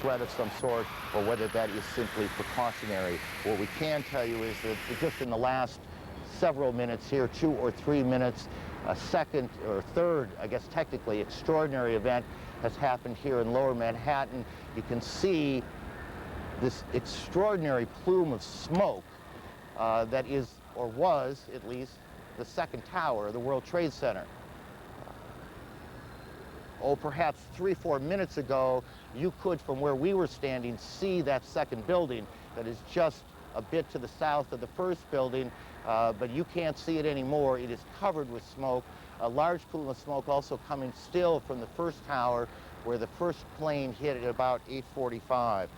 threat of some sort or whether that is simply precautionary. What we can tell you is that just in the last several minutes here, 2 or 3 minutes, a second or third, I guess technically, extraordinary event has happened here in Lower Manhattan. You can see this extraordinary plume of smoke that is, or was at least, the second tower of the World Trade Center. Perhaps 3-4 minutes ago, you could, from where we were standing, see that second building that is just a bit to the south of the first building, but you can't see it anymore. It is covered with smoke. A large plume of smoke also coming still from the first tower, where the first plane hit at about 8:45.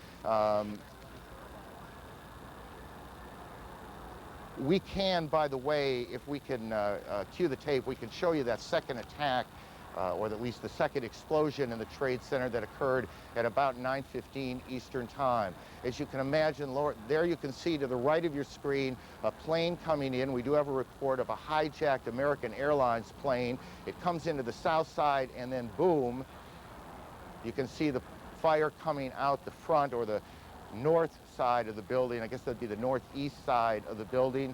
We can, by the way, if we can cue the tape, we can show you that second attack, or at least the second explosion in the Trade Center that occurred at about 9:15 Eastern Time. As you can imagine, there you can see to the right of your screen a plane coming in. We do have a report of a hijacked American Airlines plane. It comes into the south side and then boom, you can see the fire coming out the front or the north side of the building. I guess that'd be the northeast side of the building.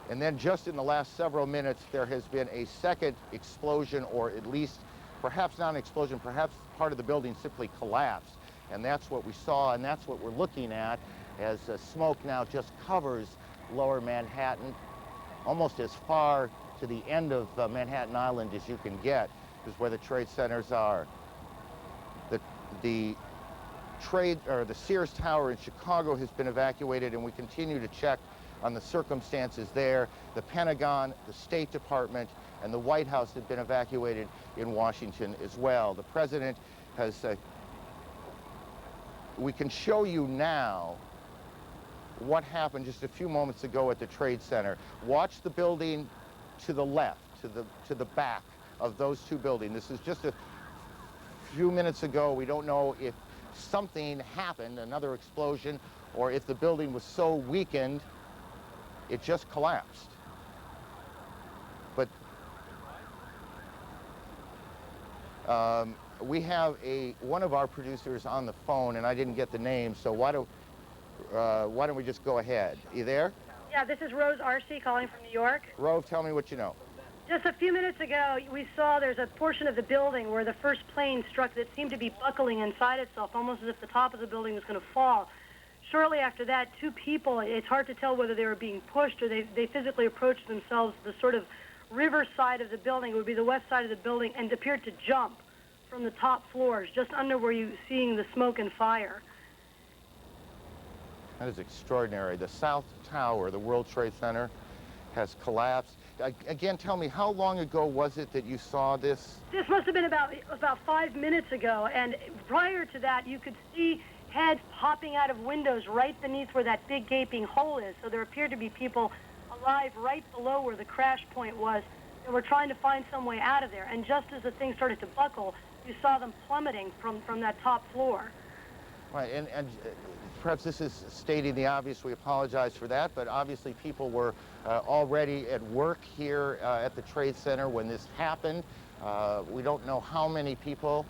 And then just in the last several minutes, there has been a second explosion, or at least perhaps not an explosion, perhaps part of the building simply collapsed. And that's what we saw, and that's what we're looking at as smoke now just covers Lower Manhattan, almost as far to the end of Manhattan Island as you can get, is where the trade centers are. The Sears Tower in Chicago has been evacuated, and we continue to check on the circumstances there. The Pentagon, the State Department, and the White House have been evacuated in Washington as well. The president has, we can show you now what happened just a few moments ago at the Trade Center. Watch the building to the left, to the back of those two buildings. This is just a few minutes ago. We don't know if something happened, another explosion, or if the building was so weakened it just collapsed. But we have one of our producers on the phone, and I didn't get the name, so why don't we just go ahead? Are you there? Yeah, this is Rose Arcee calling from New York. Rose, tell me what you know. Just a few minutes ago, we saw there's a portion of the building where the first plane struck that seemed to be buckling inside itself, almost as if the top of the building was going to fall. Shortly after that, two people, it's hard to tell whether they were being pushed or they physically approached themselves the sort of river side of the building. It would be the west side of the building, and appeared to jump from the top floors, just under where you're seeing the smoke and fire. That is extraordinary. The South Tower, the World Trade Center, has collapsed. Again, tell me, how long ago was it that you saw this? This must have been about 5 minutes ago, and prior to that, you could see heads popping out of windows right beneath where that big gaping hole is. So there appeared to be people alive right below where the crash point was, and were trying to find some way out of there. And just as the thing started to buckle, you saw them plummeting from that top floor. Right, and perhaps this is stating the obvious. We apologize for that, but obviously people were already at work here at the Trade Center when this happened. We don't know how many people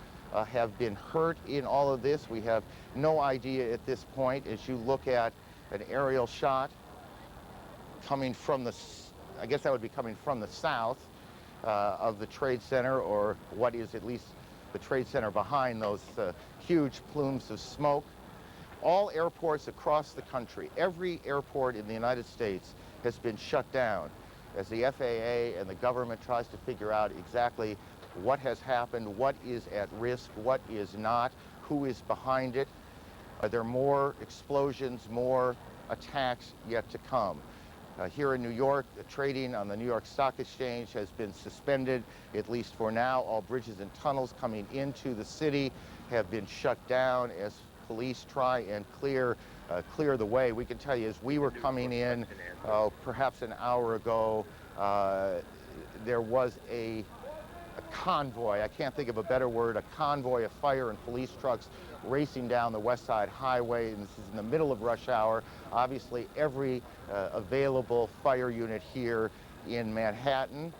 have been hurt in all of this. We have no idea at this point. As you look at an aerial shot coming from I guess that would be coming from the south of the Trade Center, or what is at least the Trade Center behind those huge plumes of smoke. All airports across the country, every airport in the United States has been shut down as the FAA and the government tries to figure out exactly what has happened, what is at risk, what is not, who is behind it. Are there more explosions, more attacks yet to come? Here in New York, the trading on the New York Stock Exchange has been suspended, at least for now. All bridges and tunnels coming into the city have been shut down as police try and clear the way. We can tell you, as we were coming in perhaps an hour ago, there was a convoy, I can't think of a better word, a convoy of fire and police trucks racing down the West Side Highway, and this is in the middle of rush hour. Obviously, every available fire unit here in Manhattan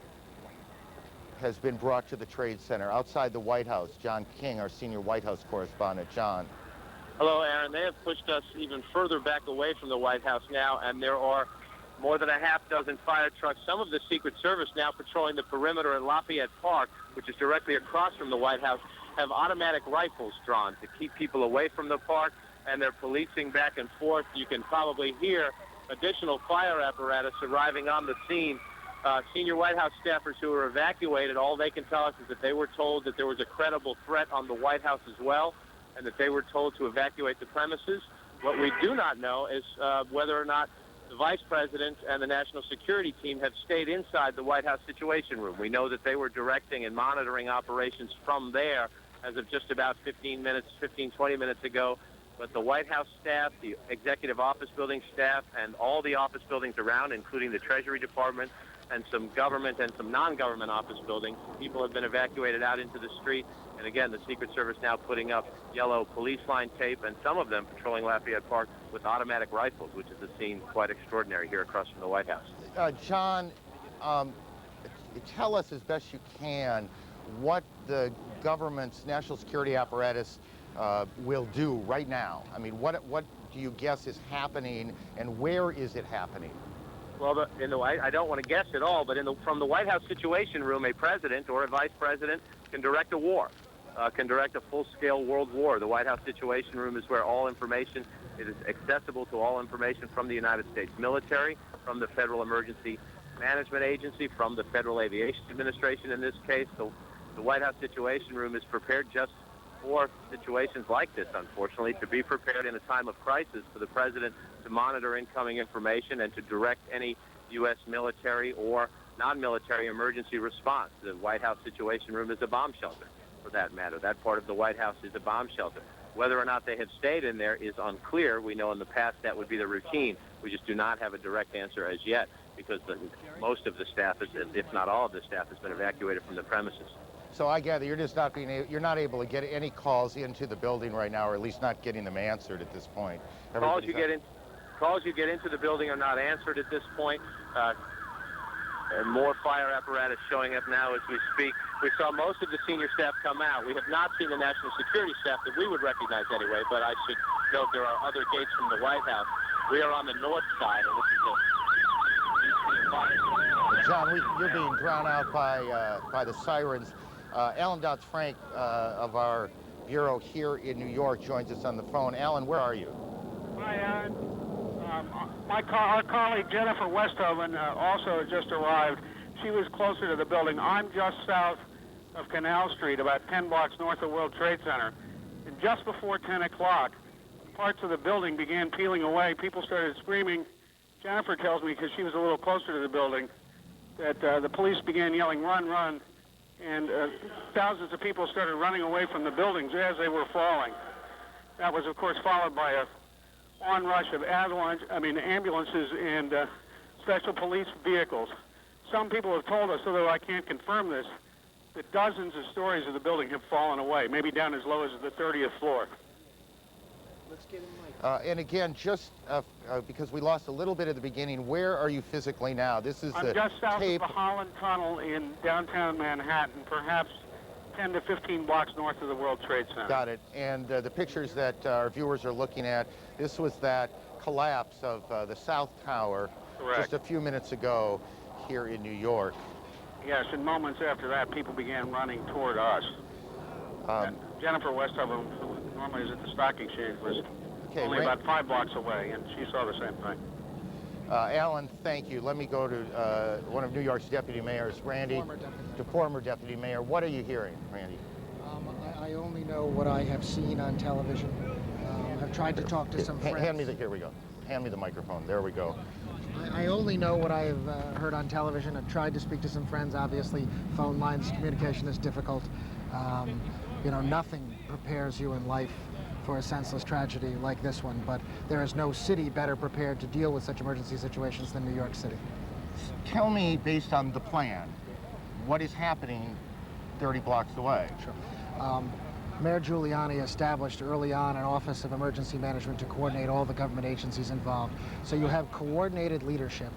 has been brought to the Trade Center. Outside the White House, John King, our senior White House correspondent. John. Hello, Aaron. They have pushed us even further back away from the White House now, and there are more than a half dozen fire trucks. Some of the Secret Service now patrolling the perimeter at Lafayette Park, which is directly across from the White House, have automatic rifles drawn to keep people away from the park, and they're policing back and forth. You can probably hear additional fire apparatus arriving on the scene. Senior White House staffers who were evacuated, all they can tell us is that they were told that there was a credible threat on the White House as well, and that they were told to evacuate the premises. What we do not know is whether or not the Vice President and the National Security Team have stayed inside the White House Situation Room. We know that they were directing and monitoring operations from there as of just about 20 minutes ago. But the White House staff, the Executive Office Building staff, and all the office buildings around, including the Treasury Department and some government and some non-government office buildings, people have been evacuated out into the street. And again, the Secret Service now putting up yellow police line tape, and some of them patrolling Lafayette Park with automatic rifles, which is a scene quite extraordinary here across from the White House. John, tell us as best you can what the government's national security apparatus will do right now. I mean, what do you guess is happening, and where is it happening? Well, I don't want to guess at all, but from the White House Situation Room, a president or a vice president can direct a war, can direct a full-scale world war. The White House Situation Room is where all information is accessible to all information from the United States military, from the Federal Emergency Management Agency, from the Federal Aviation Administration in this case. The White House Situation Room is prepared just for situations like this, unfortunately, to be prepared in a time of crisis for the president to monitor incoming information and to direct any U.S. military or non-military emergency response. The White House Situation Room is a bomb shelter, for that matter. That part of the White House is a bomb shelter. Whether or not they have stayed in there is unclear. We know in the past that would be the routine. We just do not have a direct answer as yet because most of the staff, if not all of the staff, has been evacuated from the premises. So I gather you're just you're not able to get any calls into the building right now, or at least not getting them answered at this point. Calls you get into the building are not answered at this point. And more fire apparatus showing up now as we speak. We saw most of the senior staff come out. We have not seen the national security staff that we would recognize anyway, but I should note there are other gates from the White House. We are on the north side, and this is John, you're being drowned out by the sirens. Alan Dotz-Frank of our bureau here in New York joins us on the phone. Alan, where are you? Hi, Aaron. Our colleague Jennifer Westhoven also has just arrived. She was closer to the building. I'm just south of Canal Street, about 10 blocks north of World Trade Center. And just before 10 o'clock, parts of the building began peeling away. People started screaming. Jennifer tells me, because she was a little closer to the building, that the police began yelling, "Run, run." And thousands of people started running away from the buildings as they were falling. That was, of course, followed by a onrush of ambulances and special police vehicles. Some people have told us, although I can't confirm this, that dozens of stories of the building have fallen away, maybe down as low as the 30th floor. Let's get him, Mike. And again, just because we lost a little bit at the beginning, where are you physically now? This is I'm just south of the Holland Tunnel in downtown Manhattan, perhaps 10 to 15 blocks north of the World Trade Center. Got it. And the pictures that our viewers are looking at, this was that collapse of the South Tower. Correct. Just a few minutes ago here in New York. Yes, and moments after that, people began running toward us. Jennifer Westhoven, who normally is at the stock exchange, was only about 5 blocks away, and she saw the same thing. Alan, thank you. Let me go to one of New York's deputy mayors, Randy. Former deputy mayor. What are you hearing, Randy? I only know what I have seen on television. I've tried to talk to some friends. Here we go. Hand me the microphone. There we go. I only know what I've heard on television. I've tried to speak to some friends. Obviously, phone lines, communication is difficult. You know, nothing prepares you in life for a senseless tragedy like this one, but there is no city better prepared to deal with such emergency situations than New York City. Tell me, based on the plan, what is happening 30 blocks away? Sure. Mayor Giuliani established early on an Office of Emergency Management to coordinate all the government agencies involved. So you have coordinated leadership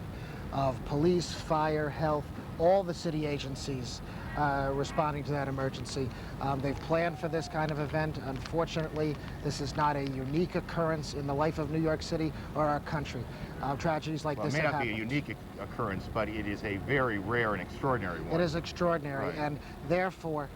of police, fire, health, all the city agencies responding to that emergency. They've planned for this kind of event. Unfortunately, this is not a unique occurrence in the life of New York City or our country. Tragedies like this It may have not be a happened. unique occurrence, but it is a very rare and extraordinary one. It is extraordinary, Right. and therefore,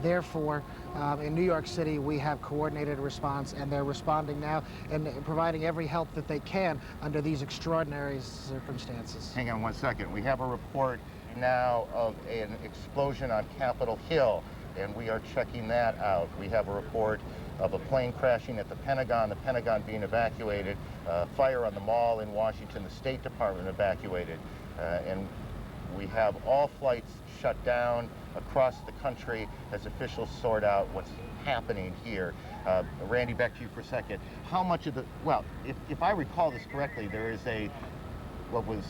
in New York City, we have coordinated response, and they're responding now and providing every help that they can under these extraordinary circumstances. Hang on one second. We have a report now of an explosion on Capitol Hill, and we are checking that out. We have a report of a plane crashing at the Pentagon being evacuated, fire on the mall in Washington, the State Department evacuated, and we have all flights shut down across the country as officials sort out what's happening here. Randy, back to you for a second. How much of the, well, if I recall this correctly, there is what was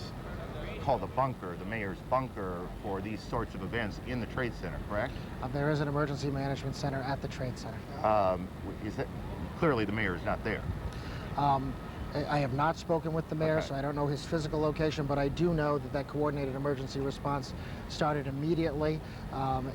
called a bunker, the mayor's bunker for these sorts of events in the Trade Center, correct? There is an emergency management center at the Trade Center. Clearly the mayor is not there. I have not spoken with the mayor, Okay. so I don't know his physical location, but I do know that coordinated emergency response started immediately.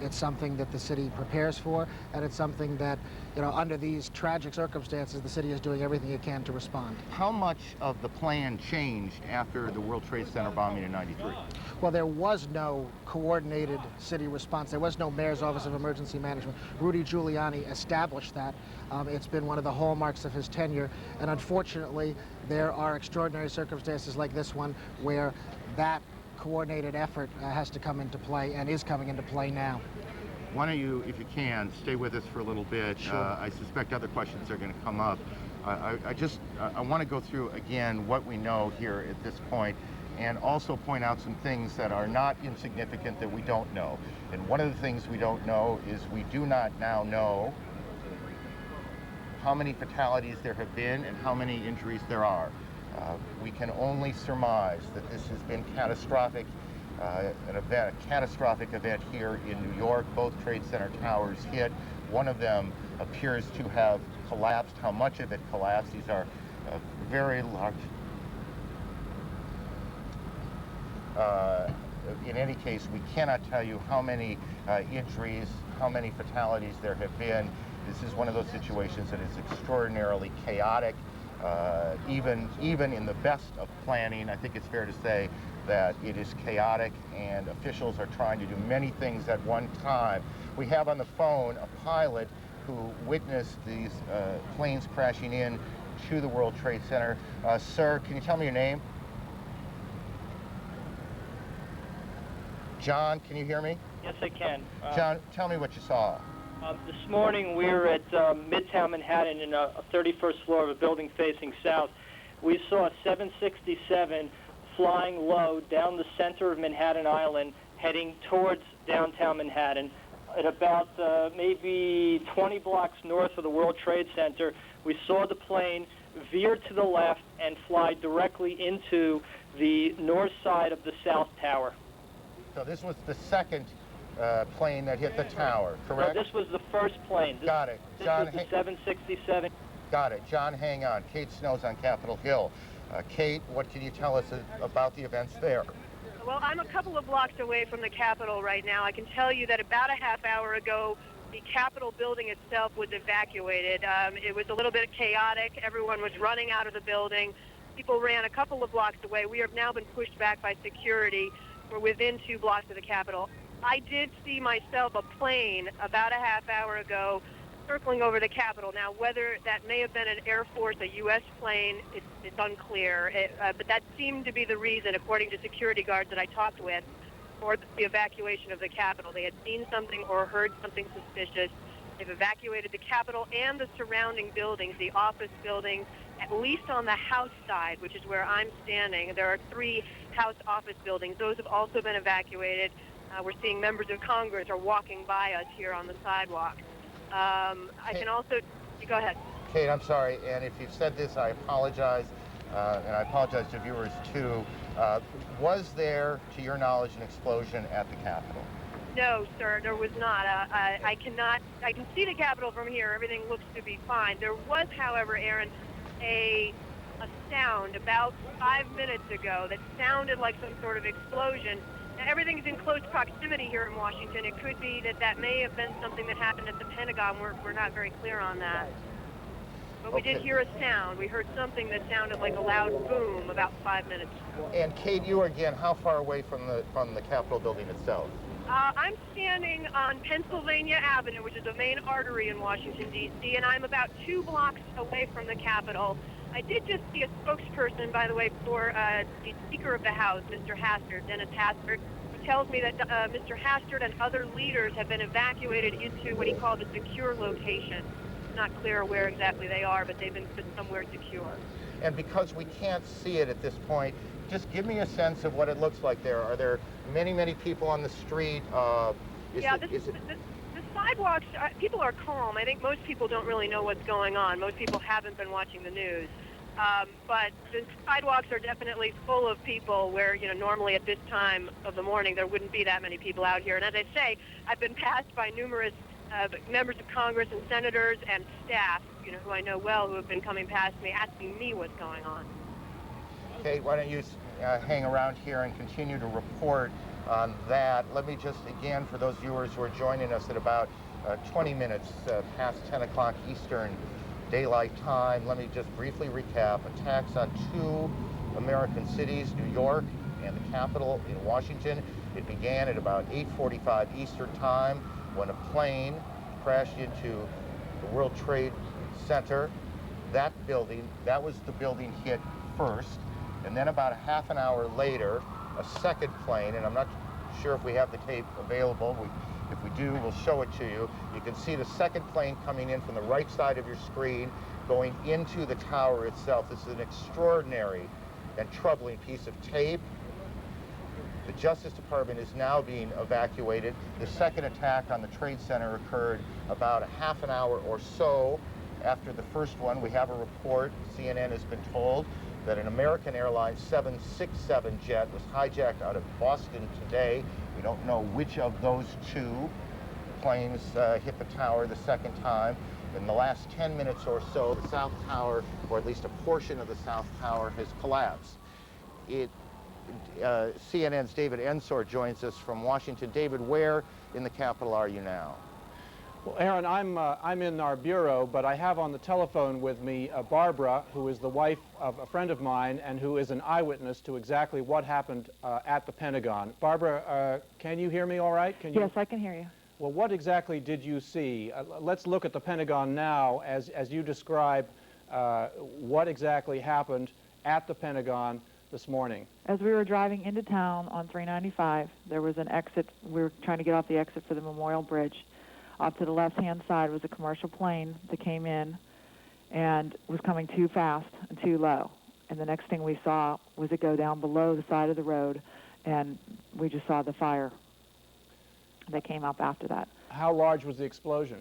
It's something that the city prepares for, and it's something that, under these tragic circumstances, the city is doing everything it can to respond. How much of the plan changed after the World Trade Center bombing in '93? Well, there was no coordinated city response. There was no Mayor's Office of Emergency Management. Rudy Giuliani established that. It's been one of the hallmarks of his tenure, and unfortunately, there are extraordinary circumstances like this one where that coordinated effort has to come into play and is coming into play now. Why don't you, if you can, stay with us for a little bit. Sure. I suspect other questions are going to come up. I want to go through again what we know here at this point, and also point out some things that are not insignificant that we don't know. And one of the things we don't know is we do not now know how many fatalities there have been and how many injuries there are. We can only surmise that this has been catastrophic, a catastrophic event here in New York. Both Trade Center towers hit. One of them appears to have collapsed. How much of it collapsed? These are very large. In any case, we cannot tell you how many injuries, how many fatalities there have been. This is one of those situations that is extraordinarily chaotic. Even in the best of planning, I think it's fair to say that it is chaotic, and officials are trying to do many things at one time. We have on the phone a pilot who witnessed these planes crashing in to the World Trade Center. Sir, can you tell me your name? John, can you hear me? Yes, I can. John, tell me what you saw. This morning we were at Midtown Manhattan in a 31st floor of a building facing south. We saw a 767 flying low down the center of Manhattan Island heading towards downtown Manhattan. At about maybe 20 blocks north of the World Trade Center, we saw the plane veer to the left and fly directly into the north side of the South Tower. So this was the second plane that hit the tower, correct? No, this was the first plane. Got it. This John, was the 767. Got it. John, hang on. Kate Snow's on Capitol Hill. Kate, what can you tell us about the events there? Well, I'm a couple of blocks away from the Capitol right now. I can tell you that about a half hour ago, the Capitol building itself was evacuated. It was a little bit chaotic. Everyone was running out of the building. People ran a couple of blocks away. We have now been pushed back by security. We're within 2 blocks of the Capitol. I did see myself a plane about a half hour ago circling over the Capitol. Now, whether that may have been an Air Force, a U.S. plane, it's unclear. But that seemed to be the reason, according to security guards that I talked with, for the evacuation of the Capitol. They had seen something or heard something suspicious. They've evacuated the Capitol and the surrounding buildings, the office buildings, at least on the House side, which is where I'm standing. There are 3 House office buildings. Those have also been evacuated. We're seeing members of Congress are walking by us here on the sidewalk. I can also, go ahead. Kate, I'm sorry, and if you've said this, I apologize, and I apologize to viewers too. Was there, to your knowledge, an explosion at the Capitol? No, sir, there was not. I can see the Capitol from here. Everything looks to be fine. There was, however, Aaron, a sound about 5 minutes ago that sounded like some sort of explosion. Everything's in close proximity here in Washington. It could be that may have been something that happened at the Pentagon. We're not very clear on that. But we did hear a sound. We heard something that sounded like a loud boom about 5 minutes ago. And Kate, you are again how far away from the Capitol building itself? I'm standing on Pennsylvania Avenue, which is a main artery in Washington, D.C., and I'm about 2 blocks away from the Capitol. I did just see a spokesperson, by the way, for the Speaker of the House, Mr. Hastert, Dennis Hastert, who tells me that Mr. Hastert and other leaders have been evacuated into what he called a secure location. It's not clear where exactly they are, but they've been put somewhere secure. And because we can't see it at this point, just give me a sense of what it looks like there. Are there many, many people on the street? The sidewalks, people are calm. I think most people don't really know what's going on. Most people haven't been watching the news. But the sidewalks are definitely full of people where, normally at this time of the morning there wouldn't be that many people out here. And as I say, I've been passed by numerous members of Congress and senators and staff, who I know well, who have been coming past me asking me what's going on. Okay, why don't you hang around here and continue to report on that. Let me just, again, for those viewers who are joining us at about 20 minutes past 10 o'clock Eastern Daylight Time, let me just briefly recap. Attacks on 2 American cities, New York and the Capitol in Washington. It began at about 8:45 Eastern Time when a plane crashed into the World Trade Center. That was the building hit first. And then about a half an hour later, a second plane, and I'm not sure if we have the tape available. If we do, we'll show it to you. You can see the second plane coming in from the right side of your screen, going into the tower itself. This is an extraordinary and troubling piece of tape. The Justice Department is now being evacuated. The second attack on the Trade Center occurred about a half an hour or so after the first one. We have a report, CNN has been told, that an American Airlines 767 jet was hijacked out of Boston today. We don't know which of those 2 planes hit the tower the second time. In the last 10 minutes or so, the South Tower, or at least a portion of the South Tower, has collapsed. CNN's David Ensor joins us from Washington. David, where in the Capitol are you now? Well, Aaron, I'm in our bureau, but I have on the telephone with me Barbara, who is the wife of a friend of mine and who is an eyewitness to exactly what happened at the Pentagon. Barbara, can you hear me all right? Yes, I can hear you. Well, what exactly did you see? Let's look at the Pentagon now as you describe what exactly happened at the Pentagon this morning. As we were driving into town on 395, there was an exit. We were trying to get off the exit for the Memorial Bridge. Off to the left-hand side was a commercial plane that came in and was coming too fast and too low. And the next thing we saw was it go down below the side of the road, and we just saw the fire that came up after that. How large was the explosion?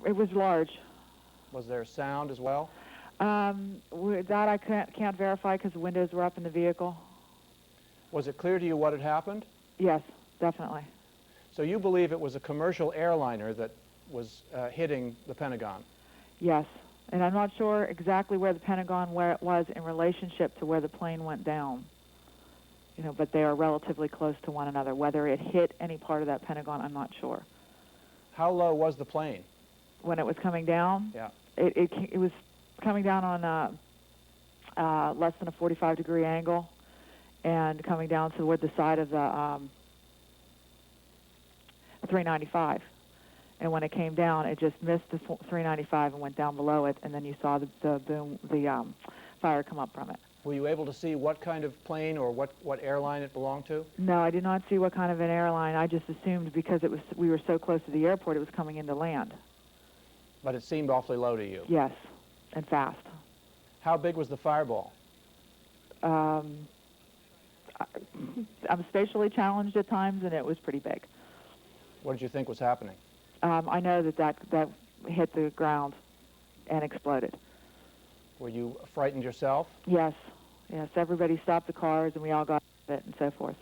It was large. Was there sound as well? That I can't verify because the windows were up in the vehicle. Was it clear to you what had happened? Yes, definitely. So you believe it was a commercial airliner that was hitting the Pentagon? Yes, and I'm not sure exactly where the Pentagon was in relationship to where the plane went down. But they are relatively close to one another. Whether it hit any part of that Pentagon, I'm not sure. How low was the plane? When it was coming down? Yeah. It was coming down on less than a 45-degree angle and coming down toward the side of the 395. And when it came down, it just missed the 395 and went down below it, and then you saw the boom, the fire come up from it. Were you able to see what kind of plane or what airline it belonged to? No, I did not see what kind of an airline. I just assumed because we were so close to the airport, it was coming into land. But it seemed awfully low to you? Yes, and fast. How big was the fireball? I'm spatially challenged at times, and it was pretty big. What did you think was happening? I know that hit the ground and exploded. Were you frightened yourself? Yes. Everybody stopped the cars, and we all got out of it and so forth.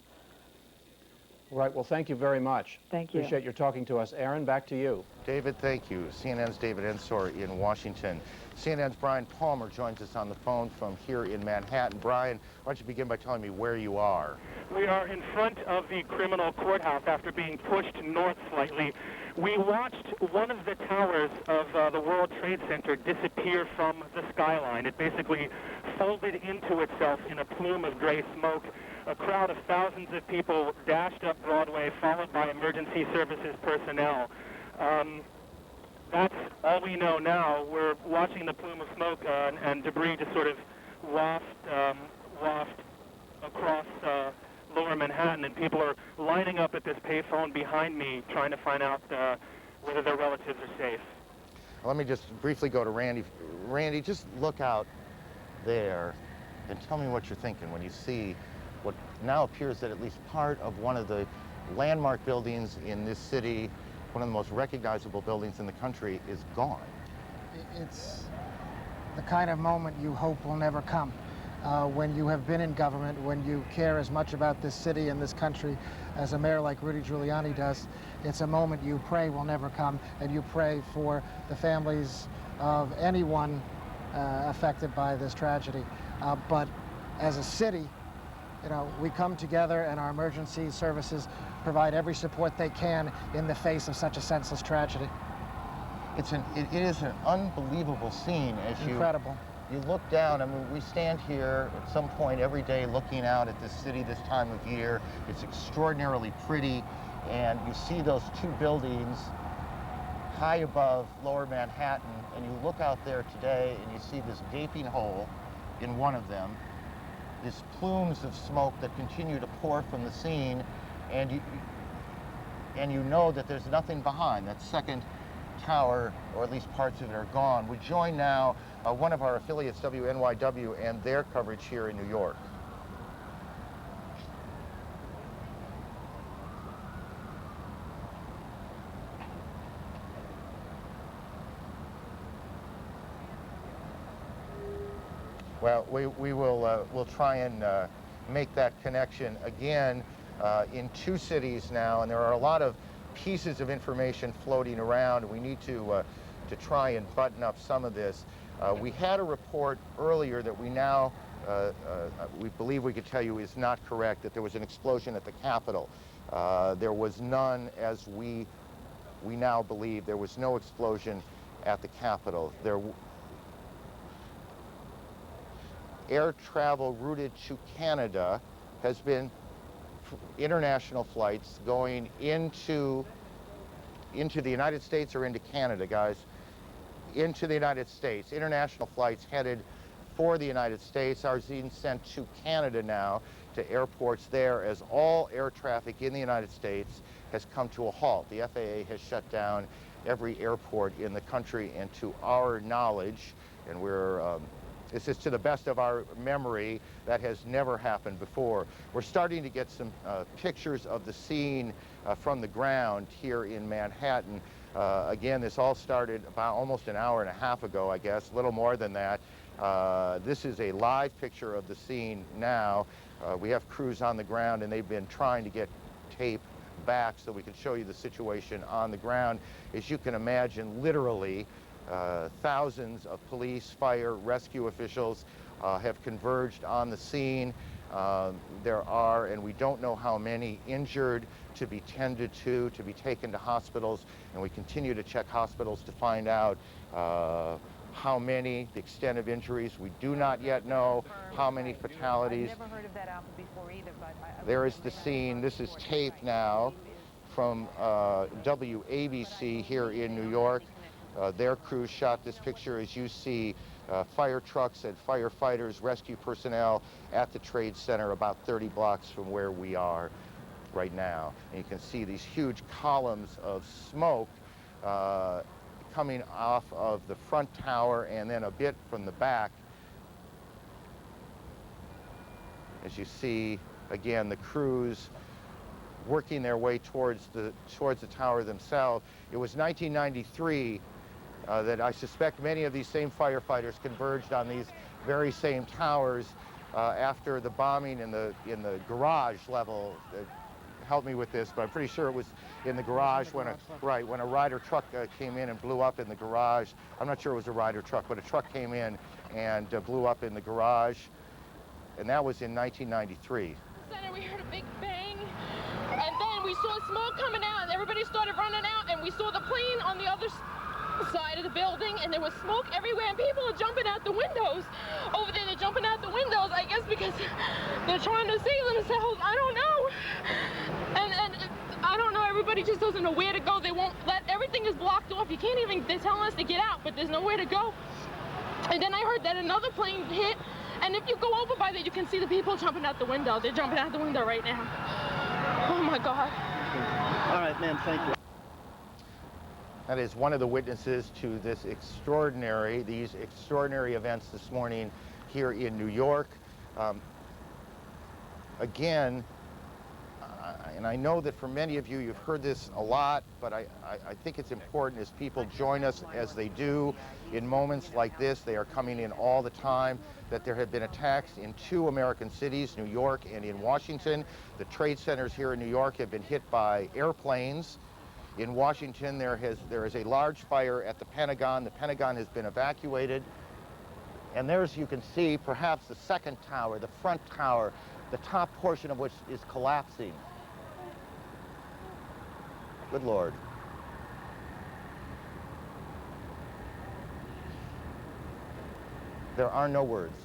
Right. Well, thank you very much. Thank you. Appreciate your talking to us. Aaron, back to you. David, thank you. CNN's David Ensor in Washington. CNN's Brian Palmer joins us on the phone from here in Manhattan. Brian, why don't you begin by telling me where you are? We are in front of the criminal courthouse after being pushed north slightly. We watched one of the towers of the World Trade Center disappear from the skyline. It basically folded into itself in a plume of gray smoke. A crowd of thousands of people dashed up Broadway, followed by emergency services personnel. That's all we know now. We're watching the plume of smoke and debris just sort of waft across lower Manhattan, and people are lining up at this payphone behind me trying to find out whether their relatives are safe. Let me just briefly go to Randy. Randy, just look out there and tell me what you're thinking when you see what now appears that at least part of one of the landmark buildings in this city, one of the most recognizable buildings in the country, is gone. It's the kind of moment you hope will never come. When you have been in government, when you care as much about this city and this country as a mayor like Rudy Giuliani does, it's a moment you pray will never come, and you pray for the families of anyone affected by this tragedy. But as a city, you know, we come together, and our emergency services provide every support they can in the face of such a senseless tragedy. It is an unbelievable scene as Incredible. You look down. I mean, we stand here at some point every day looking out at this city this time of year. It's extraordinarily pretty, and you see those two buildings high above lower Manhattan, and you look out there today and you see this gaping hole in one of them, these plumes of smoke that continue to pour from the scene, and you know that there's nothing behind. That second tower, or at least parts of it, are gone. We join now one of our affiliates, WNYW, and their coverage here in New York. Well, we'll try and make that connection again in two cities now, and there are a lot of pieces of information floating around. We need to try and button up some of this. We had a report earlier that we now we believe we could tell you is not correct, that there was an explosion at the Capitol. There was none, as we now believe. There was no explosion at the Capitol. Air travel routed to Canada has been international flights going into the United States or into Canada, guys. Into the United States. International flights headed for the United States are being sent to Canada now, to airports there, as all air traffic in the United States has come to a halt. The FAA has shut down every airport in the country, and to our knowledge, and this is to the best of our memory, that has never happened before. We're starting to get some pictures of the scene from the ground here in Manhattan. Again, this all started about almost an hour and a half ago, I guess, a little more than that. This is a live picture of the scene now. We have crews on the ground, and they've been trying to get tape back so we can show you the situation on the ground. As you can imagine, literally, thousands of police, fire, rescue officials have converged on the scene. There are, and we don't know how many, injured to be tended to be taken to hospitals, and we continue to check hospitals to find out how many, the extent of injuries. We do not yet know how many fatalities. I've never heard of that album before either, but there is the scene. This is tape now from WABC here in New York. Their crew shot this picture. As you see, fire trucks and firefighters, rescue personnel at the Trade Center about 30 blocks from where we are right now. And you can see these huge columns of smoke coming off of the front tower and then a bit from the back. As you see, again, the crews working their way towards the tower themselves. It was 1993 that I suspect many of these same firefighters converged on these very same towers after the bombing in the garage level that help me with this, but I'm pretty sure it was in the garage when when a Ryder truck came in and blew up in the garage. I'm not sure it was a Ryder truck, but a truck came in and blew up in the garage, and that was in 1993. Center, we heard a big bang, and then we saw smoke coming out, and everybody started running out, and we saw the plane on the other side of the building, and there was smoke everywhere, and people are jumping out the windows. Over there, they're jumping out the windows, I guess because they're trying to save themselves. I don't know. And I don't know, everybody just doesn't know where to go. They won't everything is blocked off. You can't even, they're telling us to get out, but there's nowhere to go. And then I heard that another plane hit, and if you go over by there, you can see the people jumping out the window. They're jumping out the window right now. Oh my God. All right, ma'am, thank you. That is one of the witnesses to these extraordinary events this morning here in New York. Again, and I know that for many of you, you've heard this a lot, but I think it's important as people join us as they do in moments like this. They are coming in all the time, that there have been attacks in 2 American cities, New York and in Washington. The trade centers here in New York have been hit by airplanes. In Washington, there is a large fire at the Pentagon. The Pentagon has been evacuated. And there's, you can see, perhaps the second tower, the front tower, the top portion of which is collapsing. Good Lord. There are no words.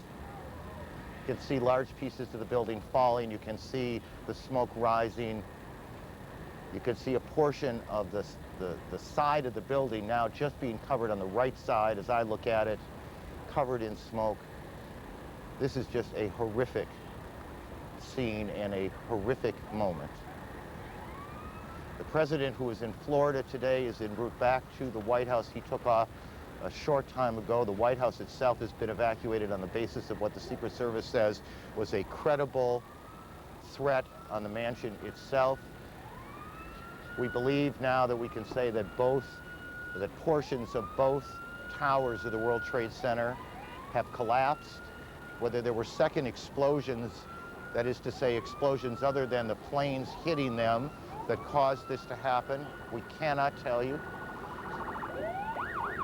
You can see large pieces of the building falling. You can see the smoke rising. You can see a portion of the side of the building now just being covered on the right side as I look at it, covered in smoke. This is just a horrific scene and a horrific moment. The president, who is in Florida today, is en route back to the White House. He took off a short time ago. The White House itself has been evacuated on the basis of what the Secret Service says was a credible threat on the mansion itself. We believe now that we can say that portions of both towers of the World Trade Center have collapsed. Whether there were second explosions, that is to say explosions other than the planes hitting them that caused this to happen, we cannot tell you.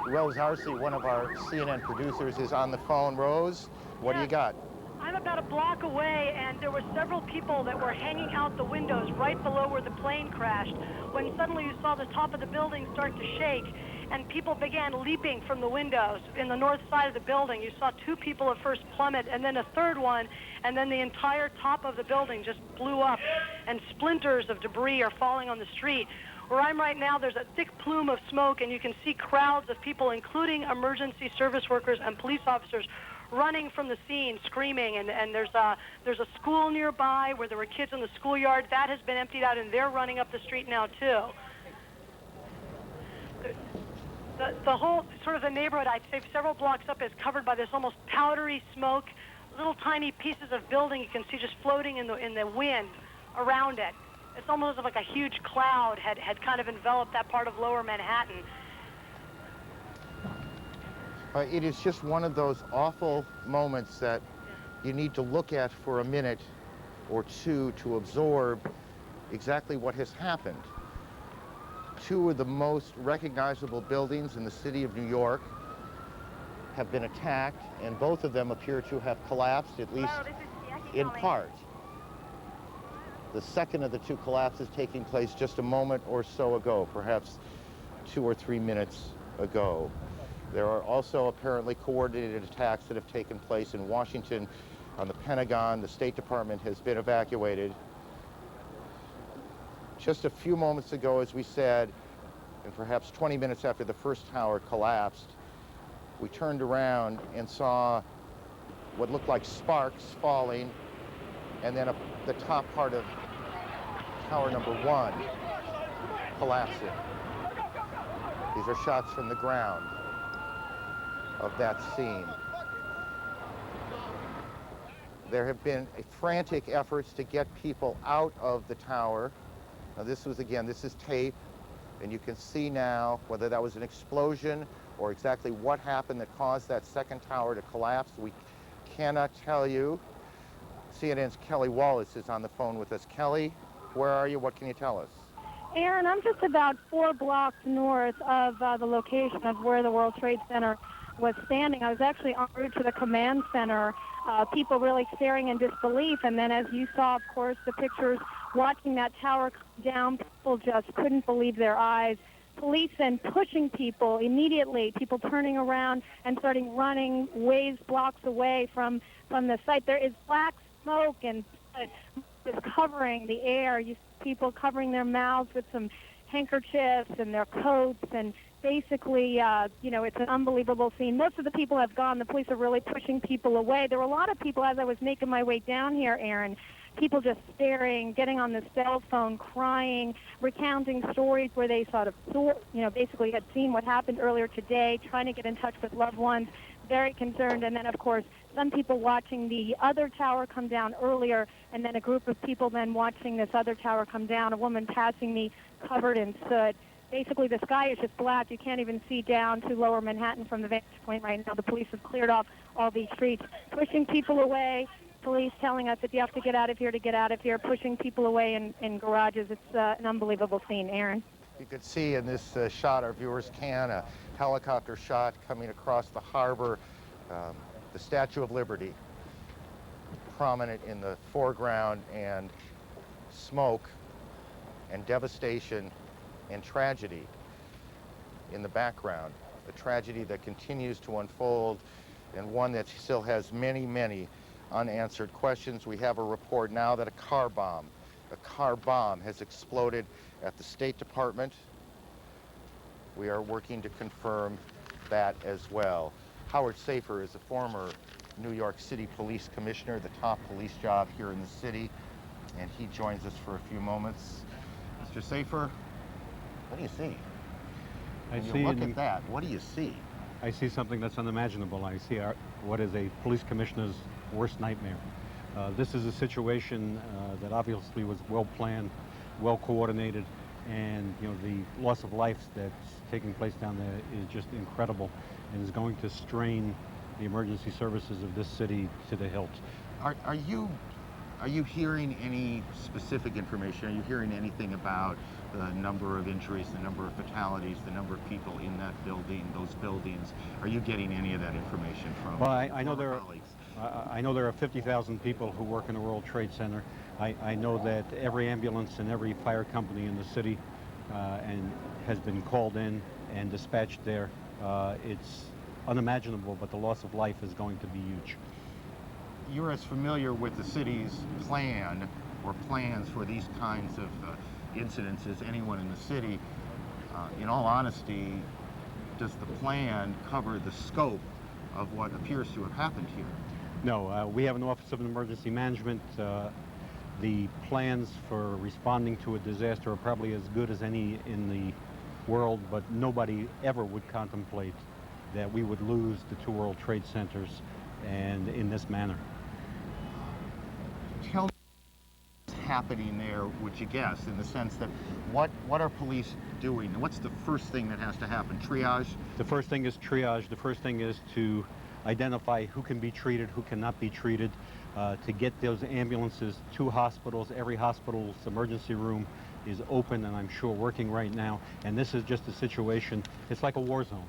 Rose Arce, one of our CNN producers, is on the phone. Rose, what do you got? I'm about a block away, and there were several people that were hanging out the windows right below where the plane crashed, when suddenly you saw the top of the building start to shake, and people began leaping from the windows in the north side of the building. You saw 2 people at first plummet, and then a third one, and then the entire top of the building just blew up, and splinters of debris are falling on the street. Where I'm right now, there's a thick plume of smoke, and you can see crowds of people, including emergency service workers and police officers, running from the scene, screaming, and there's a school nearby where there were kids in the schoolyard. That has been emptied out, and they're running up the street now, too. The whole, sort of the neighborhood, I'd say several blocks up, is covered by this almost powdery smoke, little tiny pieces of building you can see just floating in the wind around it. It's almost like a huge cloud had kind of enveloped that part of lower Manhattan. It is just one of those awful moments that you need to look at for a minute or two to absorb exactly what has happened. 2 of the most recognizable buildings in the city of New York have been attacked, and both of them appear to have collapsed, at least in part. The second of the 2 collapses taking place just a moment or so ago, perhaps 2 or 3 minutes ago. There are also apparently coordinated attacks that have taken place in Washington on the Pentagon. The State Department has been evacuated. Just a few moments ago, as we said, and perhaps 20 minutes after the first tower collapsed, we turned around and saw what looked like sparks falling, and then the top part of tower number 1 collapsing. These are shots from the ground of that scene. There have been frantic efforts to get people out of the tower. Now this is tape, and you can see now whether that was an explosion or exactly what happened that caused that second tower to collapse. We cannot tell you. CNN's Kelly Wallace is on the phone with us. Kelly, Where are you? What can you tell us? Aaron, I'm just about 4 blocks north of the location of where the World Trade Center was standing. I was actually en route to the command center, people really staring in disbelief. And then as you saw, of course, the pictures watching that tower come down, people just couldn't believe their eyes. Police then pushing people immediately, people turning around and starting running ways blocks away from the site. There is black smoke and is covering the air. You see people covering their mouths with some handkerchiefs and their coats, and basically, it's an unbelievable scene. Most of the people have gone. The police are really pushing people away. There were a lot of people as I was making my way down here, Aaron, people just staring, getting on the cell phone, crying, recounting stories where they sort of, basically had seen what happened earlier today, trying to get in touch with loved ones, very concerned. And then, of course, some people watching the other tower come down earlier, and then a group of people then watching this other tower come down, a woman passing me covered in soot. Basically, the sky is just black. You can't even see down to lower Manhattan from the vantage point right now. The police have cleared off all these streets, pushing people away. Police telling us that you have to get out of here, pushing people away in garages. It's an unbelievable scene, Aaron. You could see in this shot, our viewers can, a helicopter shot coming across the harbor, the Statue of Liberty prominent in the foreground, and smoke and devastation and tragedy in the background. A tragedy that continues to unfold, and one that still has many, many unanswered questions. We have a report now that a car bomb has exploded at the State Department. We are working to confirm that as well. Howard Safer is a former New York City Police Commissioner, the top police job here in the city, and he joins us for a few moments. Mr. Safer, what do you see? Look at that. What do you see? I see something that's unimaginable. I see what is a police commissioner's worst nightmare. This is a situation that obviously was well planned, well coordinated, and the loss of life that's taking place down there is just incredible, and is going to strain the emergency services of this city to the hilt. Are you hearing any specific information? Are you hearing anything about the number of injuries, the number of fatalities, the number of people in that building, those buildings? Are you getting any of that information from I know colleagues? I know there are 50,000 people who work in the World Trade Center. I know that every ambulance and every fire company in the city and has been called in and dispatched there. It's unimaginable, but the loss of life is going to be huge. You're as familiar with the city's plan or plans for these kinds of incidents as anyone in the city. In all honesty, does the plan cover the scope of what appears to have happened here? No, we have an Office of Emergency Management. The plans for responding to a disaster are probably as good as any in the world, but nobody ever would contemplate that we would lose the 2 World Trade Centers and in this manner. Tell me what's happening there, would you guess, in the sense that what are police doing? What's the first thing that has to happen? Triage? The first thing is triage. The first thing is to identify who can be treated, who cannot be treated, to get those ambulances to hospitals. Every hospital's emergency room is open and I'm sure working right now. And this is just a situation, it's like a war zone.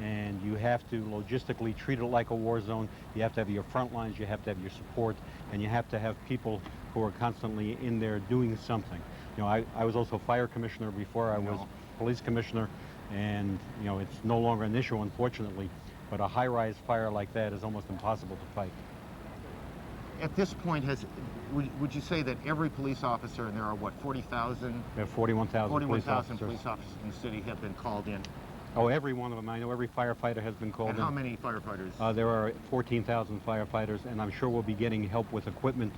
And you have to logistically treat it like a war zone. You have to have your front lines, you have to have your support, and you have to have people who are constantly in there doing something. I was also fire commissioner before I was police commissioner, and it's no longer an issue, unfortunately, but a high-rise fire like that is almost impossible to fight. At this point, would you say that every police officer, and there are what, 40,000? We have 41,000 police officers in the city have been called in? Oh, every one of them. I know every firefighter has been called in. And how many firefighters? There are 14,000 firefighters, and I'm sure we'll be getting help with equipment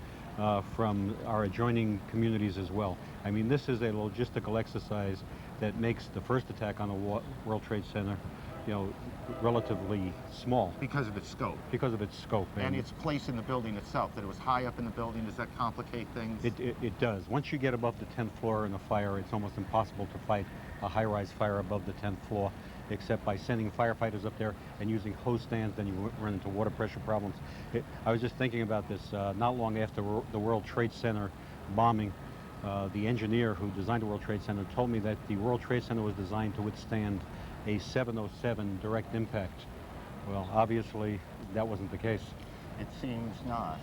from our adjoining communities as well. I mean, this is a logistical exercise that makes the first attack on the World Trade Center, relatively small. Because of its scope. Because of its scope. And its place in the building itself, that it was high up in the building. Does that complicate things? It does. Once you get above the 10th floor in a fire, it's almost impossible to fight a high-rise fire above the 10th floor, except by sending firefighters up there and using hose stands. Then you run into water pressure problems. I was just thinking about this not long after the World Trade Center bombing. the engineer who designed the World Trade Center told me that the World Trade Center was designed to withstand a 707 direct impact. Well, obviously, that wasn't the case. It seems not.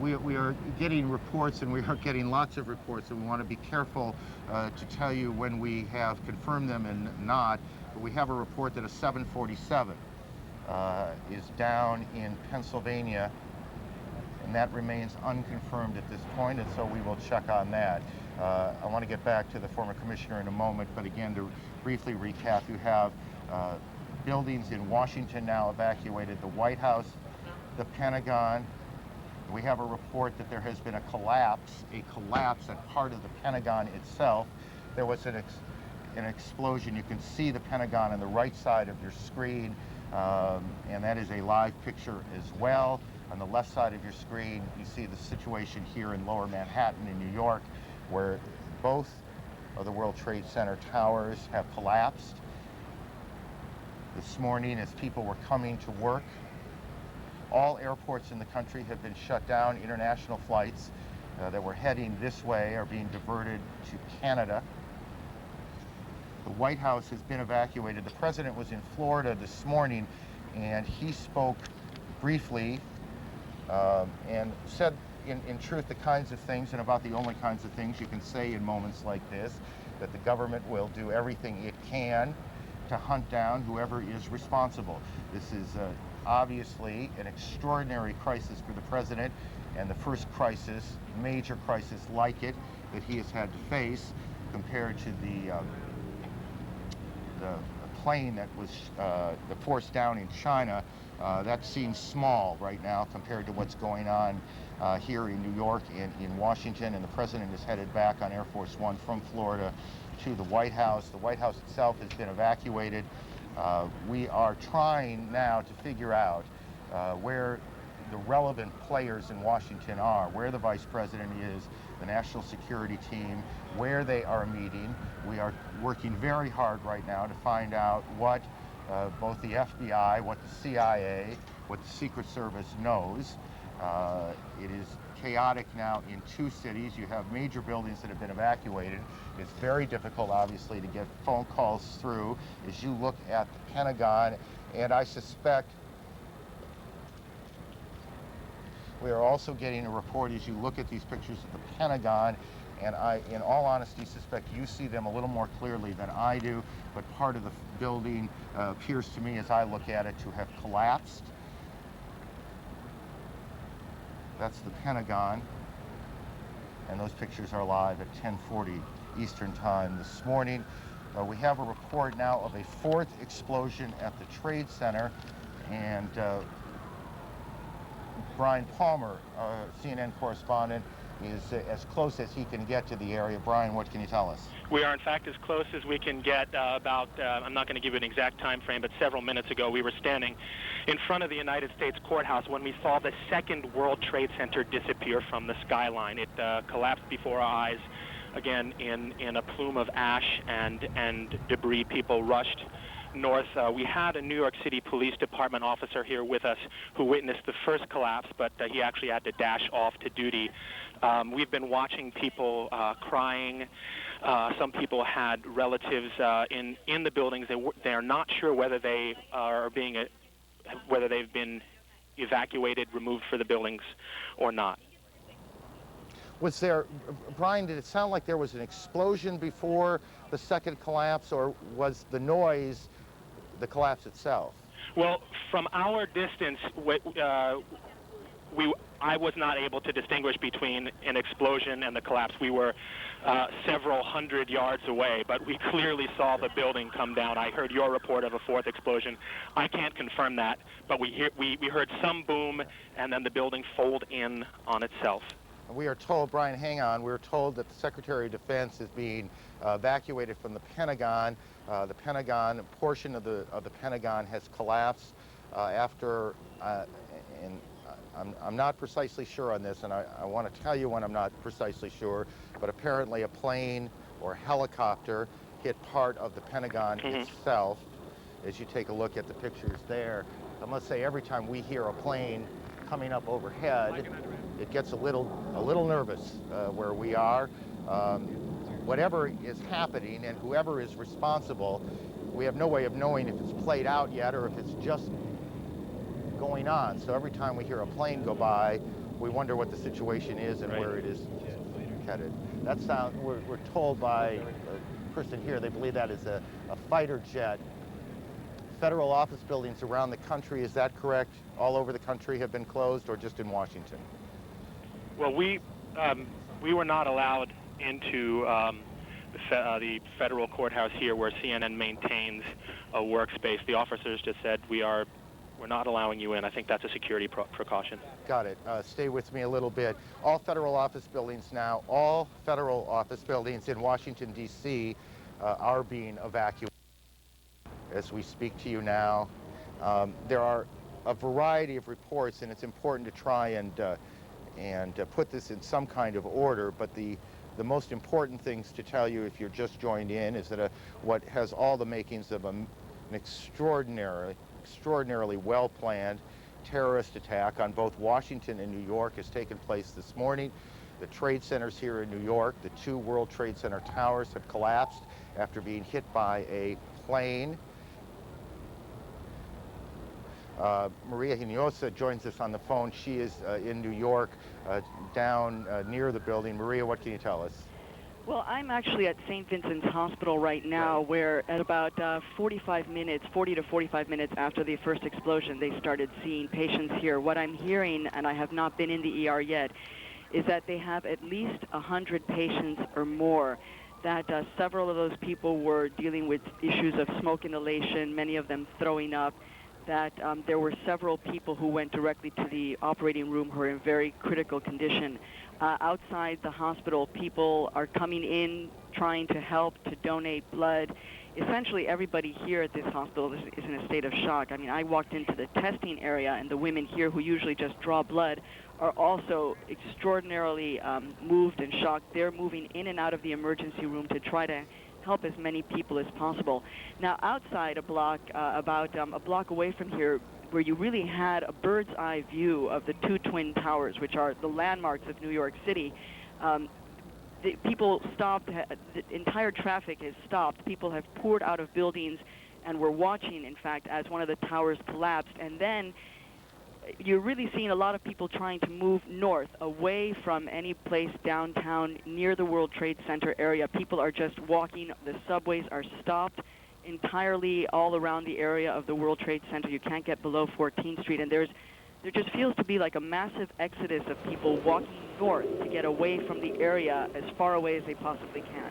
We are getting reports, and we are getting lots of reports, and we want to be careful to tell you when we have confirmed them and not. But we have a report that a 747 is down in Pennsylvania, and that remains unconfirmed at this point, and so we will check on that. I want to get back to the former commissioner in a moment, but again, to briefly recap, you have buildings in Washington now evacuated, the White House, the Pentagon. We have a report that there has been a collapse at part of the Pentagon itself. There was an explosion. You can see the Pentagon on the right side of your screen, and that is a live picture as well. On the left side of your screen, you see the situation here in Lower Manhattan in New York, where both of the World Trade Center towers have collapsed. This morning, as people were coming to work, all airports in the country have been shut down. International flights that were heading this way are being diverted to Canada. The White House has been evacuated. The president was in Florida this morning, and he spoke briefly and said, in truth, the kinds of things, and about the only kinds of things you can say in moments like this, that the government will do everything it can to hunt down whoever is responsible. This is obviously an extraordinary crisis for the president, and the first crisis, major crisis like it, that he has had to face, compared to the plane that was forced down in China. That seems small right now compared to what's going on here in New York and in Washington, and the president is headed back on Air Force One from Florida to the White House. The White House itself has been evacuated. We are trying now to figure out where the relevant players in Washington are, where the vice president is, the national security team, where they are meeting. We are working very hard right now to find out what both the FBI, what the CIA, what the Secret Service knows. It is chaotic now in two cities. You have major buildings that have been evacuated. It's very difficult, obviously, to get phone calls through as you look at the Pentagon, and I suspect we are also getting a report as you look at these pictures of the Pentagon, and I, in all honesty, suspect you see them a little more clearly than I do, but part of the building appears to me, as I look at it, to have collapsed. That's the Pentagon, and those pictures are live at 10:40 Eastern Time this morning. We have a report now of a fourth explosion at the Trade Center, and Brian Palmer, CNN correspondent, is as close as he can get to the area. Brian, what can you tell us? We are, in fact, as close as we can get. I'm not going to give you an exact time frame, but several minutes ago we were standing in front of the United States Courthouse when we saw the second World Trade Center disappear from the skyline. It collapsed before our eyes, again, in a plume of ash and debris. People rushed north. We had a New York City Police Department officer here with us who witnessed the first collapse, but he actually had to dash off to duty. We've been watching people crying. Some people had relatives in the buildings. They are not sure whether they are whether they've been evacuated, removed for the buildings, or not. Was there, Brian, did it sound like there was an explosion before the second collapse, or was the noise the collapse itself? Well, from our distance, I was not able to distinguish between an explosion and the collapse. We were several hundred yards away, but we clearly saw the building come down. I heard your report of a fourth explosion. I can't confirm that, but we heard some boom, and then the building fold in on itself. We are told, Brian, hang on, we're told that the Secretary of Defense is being evacuated from the Pentagon. The Pentagon, a portion of the Pentagon has collapsed after, and I'm not precisely sure on this, and I want to tell you when I'm not precisely sure, but apparently a plane or helicopter hit part of the Pentagon itself. As you take a look at the pictures there, I must say, every time we hear a plane coming up overhead, it gets a little nervous where we are. Whatever is happening and whoever is responsible, we have no way of knowing if it's played out yet or if it's just going on. So every time we hear a plane go by, we wonder what the situation is and where it is headed. That sound, we're told by a person here, they believe that is a fighter jet. Federal office buildings around the country, is that correct? All over the country have been closed, or just in Washington? Well, we were not allowed into the federal courthouse here, where CNN maintains a workspace. The officers just said we're not allowing you in. I think that's a security precaution. Got it. Stay with me a little bit. All federal office buildings now, all federal office buildings in Washington, D.C. Are being evacuated as we speak to you now. There are a variety of reports, and it's important to try and put this in some kind of order, but the most important things to tell you if you're just joined in is that what has all the makings of an extraordinarily well-planned terrorist attack on both Washington and New York has taken place this morning. The trade centers here in New York, the 2 World Trade Center towers have collapsed after being hit by a plane. Maria Hinojosa joins us on the phone. She is in New York, down near the building. Maria, what can you tell us? Well, I'm actually at St. Vincent's Hospital right now, where at about 40 to 45 minutes after the first explosion, they started seeing patients here. What I'm hearing, and I have not been in the ER yet, is that they have at least 100 patients or more, that several of those people were dealing with issues of smoke inhalation, many of them throwing up, that there were several people who went directly to the operating room who are in very critical condition. Outside the hospital, people are coming in trying to help, to donate blood. Essentially, everybody here at this hospital is in a state of shock. I mean, I walked into the testing area, and the women here who usually just draw blood are also extraordinarily moved and shocked. They're moving in and out of the emergency room to try to help as many people as possible. Now, outside a block, about a block away from here, where you really had a bird's eye view of the 2 twin towers, which are the landmarks of New York City, the people stopped, the entire traffic has stopped. People have poured out of buildings and were watching, in fact, as one of the towers collapsed. And then you're really seeing a lot of people trying to move north, away from any place downtown near the World Trade Center area. People are just walking. The subways are stopped entirely all around the area of the World Trade Center. You can't get below 14th Street, and there just feels to be like a massive exodus of people walking north to get away from the area as far away as they possibly can.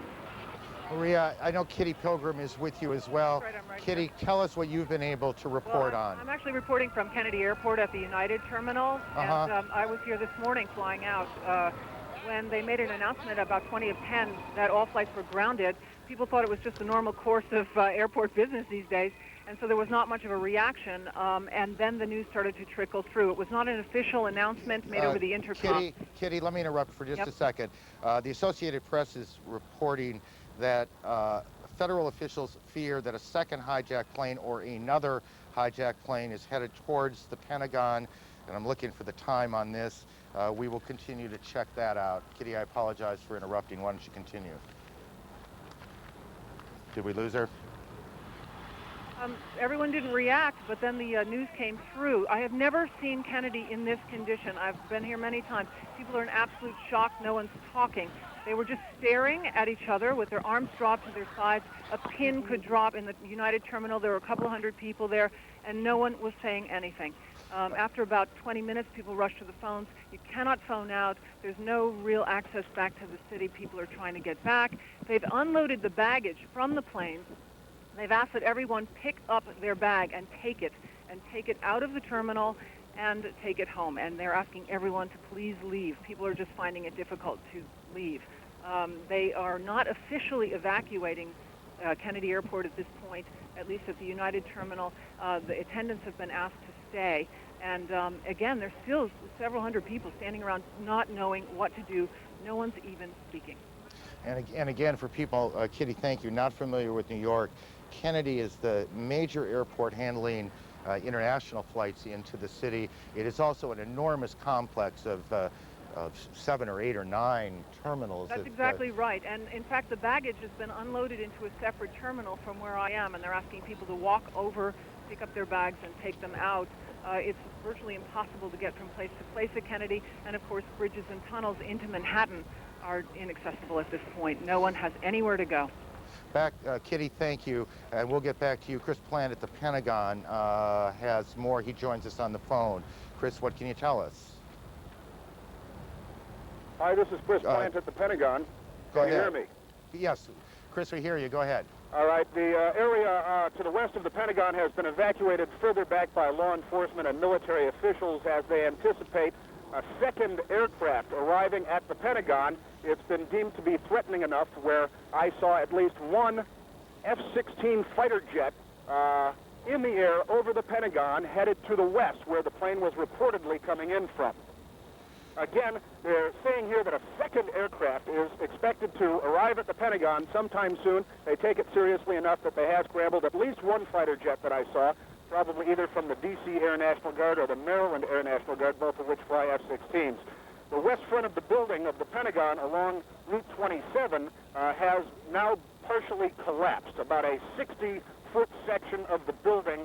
Maria, I know Kitty Pilgrim is with you as well. That's right, I'm right Kitty, tell us what you've been able to report on. I'm actually reporting from Kennedy Airport at the United Terminal, and I was here this morning flying out. When they made an announcement about 20 of 10 that all flights were grounded, people thought it was just a normal course of airport business these days, and so there was not much of a reaction, and then the news started to trickle through. It was not an official announcement made over the intercom. Kitty, let me interrupt for just a second. The Associated Press is reporting that federal officials fear that a second hijacked plane or another hijacked plane is headed towards the Pentagon, and I'm looking for the time on this. We will continue to check that out. Kitty, I apologize for interrupting. Why don't you continue? Did we lose her? Everyone didn't react, but then the news came through. I have never seen Kennedy in this condition. I've been here many times. People are in absolute shock. No one's talking. They were just staring at each other with their arms dropped to their sides. A pin could drop in the United Terminal. There were a couple hundred people there, and no one was saying anything. After about 20 minutes, people rushed to the phones. You cannot phone out. There's no real access back to the city. People are trying to get back. They've unloaded the baggage from the planes. They've asked that everyone pick up their bag and take it out of the terminal and take it home. And they're asking everyone to please leave. People are just finding it difficult to leave. They are not officially evacuating Kennedy Airport at this point, at least at the United Terminal. The attendants have been asked to stay. And again, there's still several hundred people standing around not knowing what to do. No one's even speaking. And again, for people, Kitty, thank you, not familiar with New York, Kennedy is the major airport handling international flights into the city. It is also an enormous complex of 7 or 8 or 9 terminals. That's exactly right. And in fact, the baggage has been unloaded into a separate terminal from where I am, and they're asking people to walk over, pick up their bags, and take them out. It's virtually impossible to get from place to place at Kennedy, and of course, bridges and tunnels into Manhattan are inaccessible at this point. No one has anywhere to go. Kitty, thank you. And we'll get back to you. Chris Plant at the Pentagon has more. He joins us on the phone. Chris, what can you tell us? Hi, this is Chris Plant at the Pentagon. Go Can you ahead. hear me? Yes, Chris, we hear you. Go ahead. All right. The area to the west of the Pentagon has been evacuated further back by law enforcement and military officials as they anticipate a second aircraft arriving at the Pentagon. It's been deemed to be threatening enough where I saw at least one F-16 fighter jet in the air over the Pentagon headed to the west where the plane was reportedly coming in from. Again, they're saying here that a second aircraft is expected to arrive at the Pentagon sometime soon. They take it seriously enough that they have scrambled at least one fighter jet that I saw, probably either from the D.C. Air National Guard or the Maryland Air National Guard, both of which fly F-16s. The west front of the building of the Pentagon along Route 27 has now partially collapsed. About a 60-foot section of the building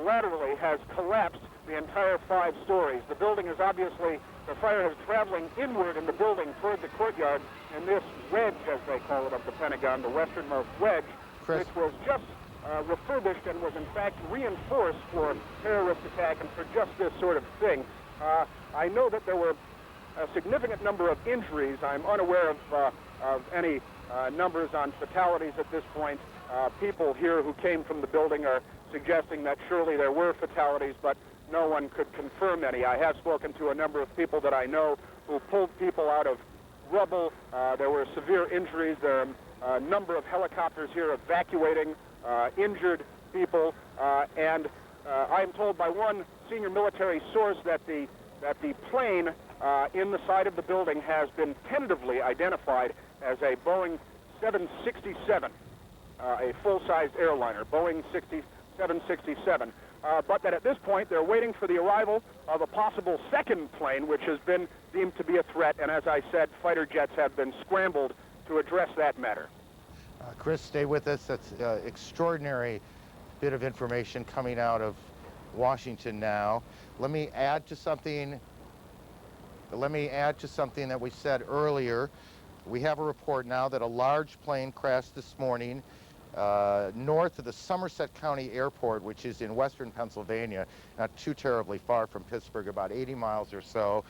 laterally has collapsed the entire 5 stories. The building is obviously, the fire is traveling inward in the building toward the courtyard, and this wedge, as they call it, of the Pentagon, the westernmost wedge, which was just refurbished and was in fact reinforced for terrorist attack and for just this sort of thing. I know that there were a significant number of injuries. I'm unaware of any numbers on fatalities at this point. People here who came from the building are suggesting that surely there were fatalities, but no one could confirm any. I have spoken to a number of people that I know who pulled people out of rubble. There were severe injuries. There are a number of helicopters here evacuating injured people, and I am told by one senior military source that the plane in the side of the building has been tentatively identified as a Boeing 767, a full-sized airliner, Boeing 767. But that at this point they're waiting for the arrival of a possible second plane, which has been deemed to be a threat, and as I said, fighter jets have been scrambled to address that matter. Chris, stay with us. That's extraordinary bit of information coming out of Washington now. Let me add to something that we said earlier. We have a report now that a large plane crashed this morning north of the Somerset County Airport, which is in western Pennsylvania, not too terribly far from Pittsburgh, about 80 miles or so.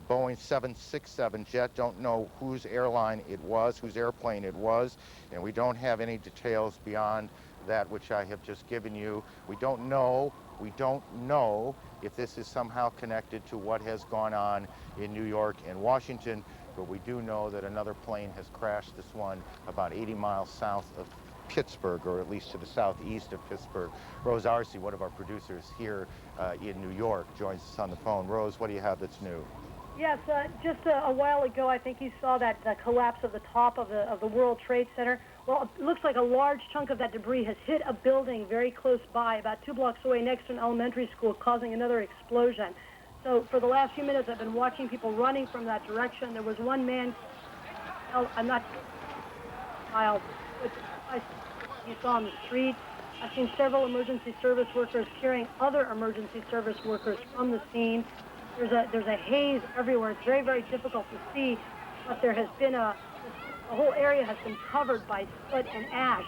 Boeing 767 jet, don't know whose airline it was, whose airplane it was, and we don't have any details beyond that which I have just given you. We don't know if this is somehow connected to what has gone on in New York and Washington, but we do know that another plane has crashed, this one about 80 miles south of Pittsburgh, or at least to the southeast of Pittsburgh. Rose Arce, one of our producers here in New York, joins us on the phone. Rose, what do you have that's new? Yes, just a while ago, I think you saw that collapse of the top of the World Trade Center. Well, it looks like a large chunk of that debris has hit a building very close by, about 2 blocks away next to an elementary school, causing another explosion. So for the last few minutes, I've been watching people running from that direction. There was one man, I'm not child, but you saw on the street. I've seen several emergency service workers carrying other emergency service workers from the scene. There's a haze everywhere. It's very, very difficult to see, but there has been the whole area has been covered by soot and ash.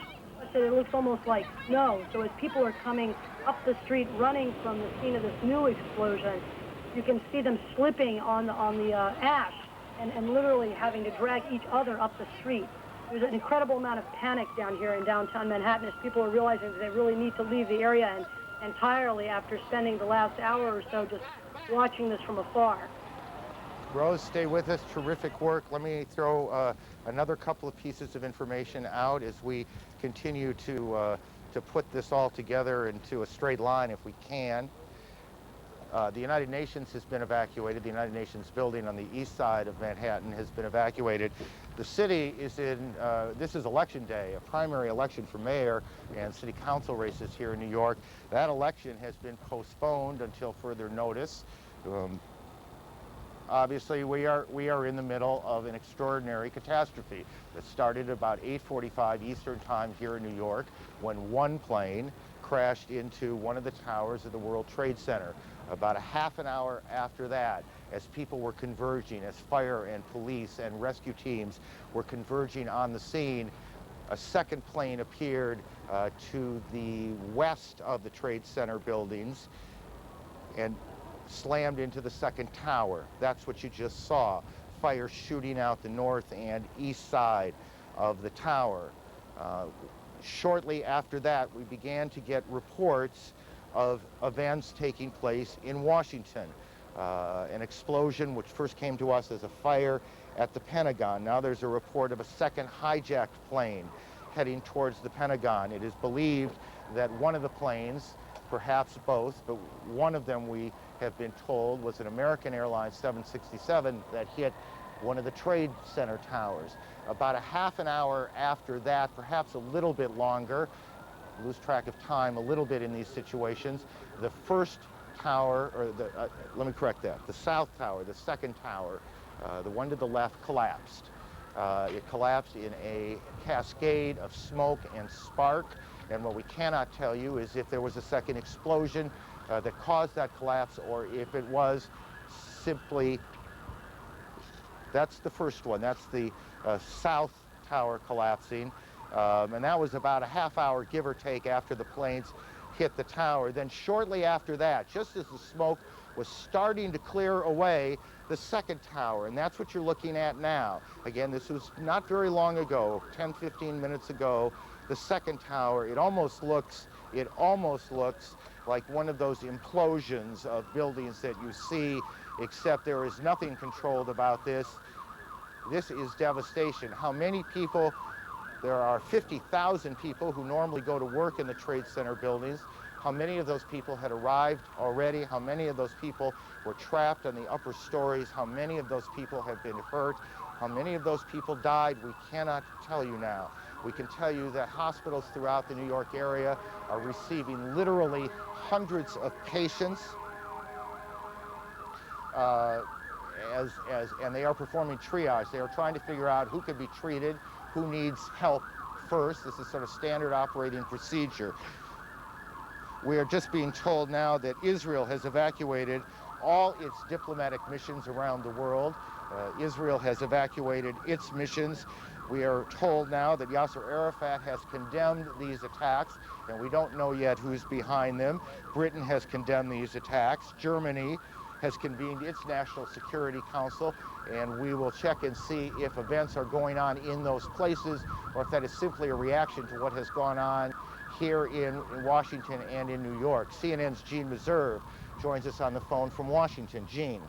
So it looks almost like snow. So as people are coming up the street, running from the scene of this new explosion, you can see them slipping on the ash and literally having to drag each other up the street. There's an incredible amount of panic down here in downtown Manhattan as people are realizing that they really need to leave the area entirely after spending the last hour or so just watching this from afar. Rose, stay with us. Terrific work. Let me throw another couple of pieces of information out as we continue to put this all together into a straight line if we can. The United Nations has been evacuated. The United Nations building on the east side of Manhattan has been evacuated. The city is in, this is election day, a primary election for mayor and city council races here in New York. That election has been postponed until further notice. Obviously, we are in the middle of an extraordinary catastrophe that started about 8:45 Eastern Time here in New York when one plane crashed into one of the towers of the World Trade Center. About a half an hour after that, as people were converging, as fire and police and rescue teams were converging on the scene, a second plane appeared to the west of the Trade Center buildings and slammed into the second tower. That's what you just saw. Fire shooting out the north and east side of the tower. Shortly after that, we began to get reports of events taking place in Washington. An explosion which first came to us as a fire at the Pentagon. Now there's a report of a second hijacked plane heading towards the Pentagon. It is believed that one of the planes, perhaps both, but one of them we have been told was an American Airlines 767 that hit one of the Trade Center towers. About a half an hour after that, perhaps a little bit longer, lose track of time a little bit in these situations, the first tower, or let me correct that, the South Tower, the second tower, the one to the left, collapsed. It collapsed in a cascade of smoke and spark, and what we cannot tell you is if there was a second explosion that caused that collapse, or if it was simply, that's the first one, that's the South Tower collapsing, and that was about a half hour, give or take, after the planes hit the tower. Then shortly after that, just as the smoke was starting to clear away, the second tower, and that's what you're looking at now. Again, this was not very long ago, 10, 15 minutes ago. The second tower, it almost looks like one of those implosions of buildings that you see, except there is nothing controlled about this. This is devastation. How many people? There are 50,000 people who normally go to work in the Trade Center buildings. How many of those people had arrived already? How many of those people were trapped on the upper stories? How many of those people have been hurt? How many of those people died? We cannot tell you now. We can tell you that hospitals throughout the New York area are receiving literally hundreds of patients, and they are performing triage. They are trying to figure out who could be treated, who needs help first. This is sort of standard operating procedure. We are just being told now that Israel has evacuated all its diplomatic missions around the world. Israel has evacuated its missions. We are told now that Yasser Arafat has condemned these attacks, and we don't know yet who's behind them. Britain has condemned these attacks. Germany has convened its National Security Council, and we will check and see if events are going on in those places or if that is simply a reaction to what has gone on here in Washington and in New York. CNN's Gene Meserve joins us on the phone from Washington. Gene.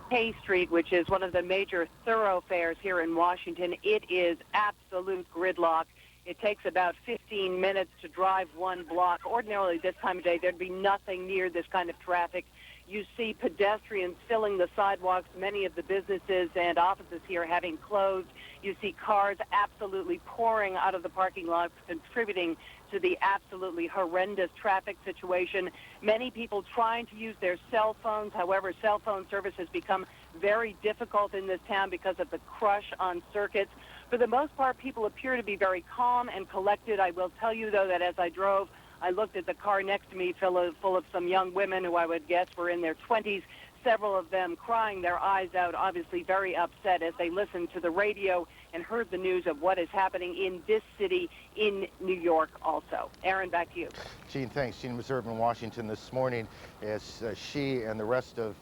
K Street, which is one of the major thoroughfares here in Washington, it is absolute gridlock. It takes about 15 minutes to drive one block. Ordinarily, this time of day, there'd be nothing near this kind of traffic. You see pedestrians filling the sidewalks, many of the businesses and offices here having closed. You see cars absolutely pouring out of the parking lots, contributing to the absolutely horrendous traffic situation. Many people trying to use their cell phones. However, cell phone service has become very difficult in this town because of the crush on circuits. For the most part, people appear to be very calm and collected. I will tell you, though, that as I drove, I looked at the car next to me full of some young women who I would guess were in their 20s, several of them crying their eyes out, obviously very upset as they listened to the radio and heard the news of what is happening in this city in New York also. Aaron, back to you. Gene, thanks. Gene Meserve in Washington this morning as she and the rest of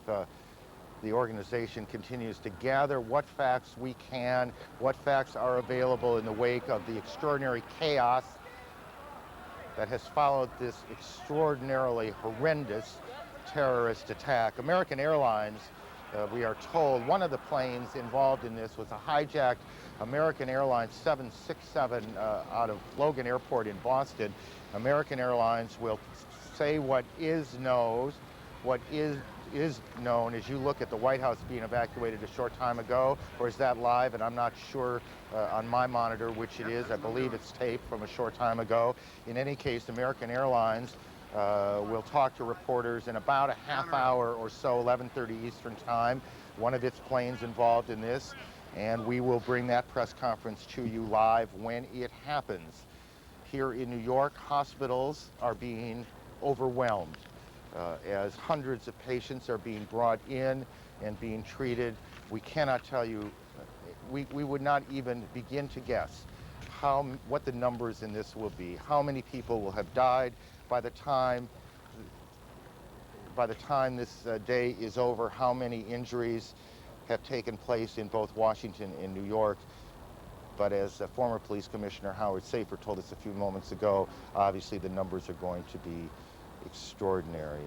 the organization continues to gather what facts we can, what facts are available in the wake of the extraordinary chaos that has followed this extraordinarily horrendous terrorist attack. American Airlines, we are told, one of the planes involved in this was a hijacked American Airlines 767 out of Logan Airport in Boston. American Airlines will say what is knows, what is is known as you look at the White House being evacuated a short time ago, or is that live? And I'm not sure on my monitor which it is. I believe it's taped from a short time ago. In any case, American Airlines will talk to reporters in about a half hour or so, 11:30 Eastern Time. One of its planes involved in this, and we will bring that press conference to you live when it happens. Here in New York, hospitals are being overwhelmed as hundreds of patients are being brought in and being treated. We cannot tell you, we would not even begin to guess what the numbers in this will be, how many people will have died by the time this day is over, how many injuries have taken place in both Washington and New York. But as former Police Commissioner Howard Safer told us a few moments ago, obviously the numbers are going to be extraordinary.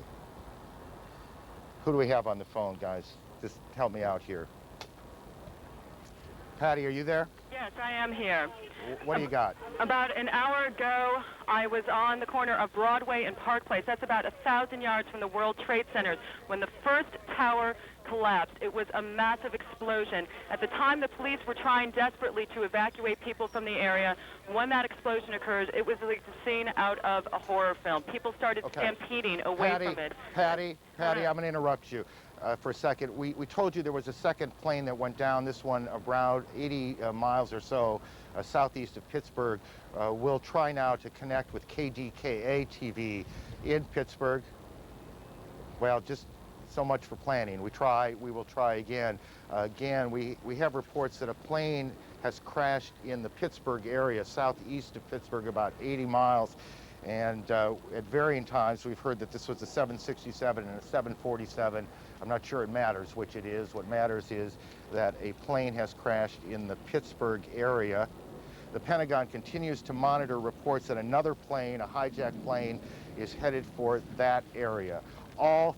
Who do we have on the phone, guys? Just help me out here. Patty, are you there? Yes, I am here. What do you got? About an hour ago, I was on the corner of Broadway and Park Place. That's about 1,000 yards from the World Trade Center when the first tower collapsed. It was a massive explosion. At the time, the police were trying desperately to evacuate people from the area. When that explosion occurred, it was like the scene out of a horror film. People started stampeding away from it. Patty, I'm going to interrupt you for a second. We told you there was a second plane that went down, this one around 80 miles or so southeast of Pittsburgh. We'll try now to connect with KDKA TV in Pittsburgh. Well, just so much for planning. We will try again. Again, we have reports that a plane has crashed in the Pittsburgh area, southeast of Pittsburgh, about 80 miles. And at varying times, we've heard that this was a 767 and a 747. I'm not sure it matters which it is. What matters is that a plane has crashed in the Pittsburgh area. The Pentagon continues to monitor reports that another plane, a hijacked plane, is headed for that area. All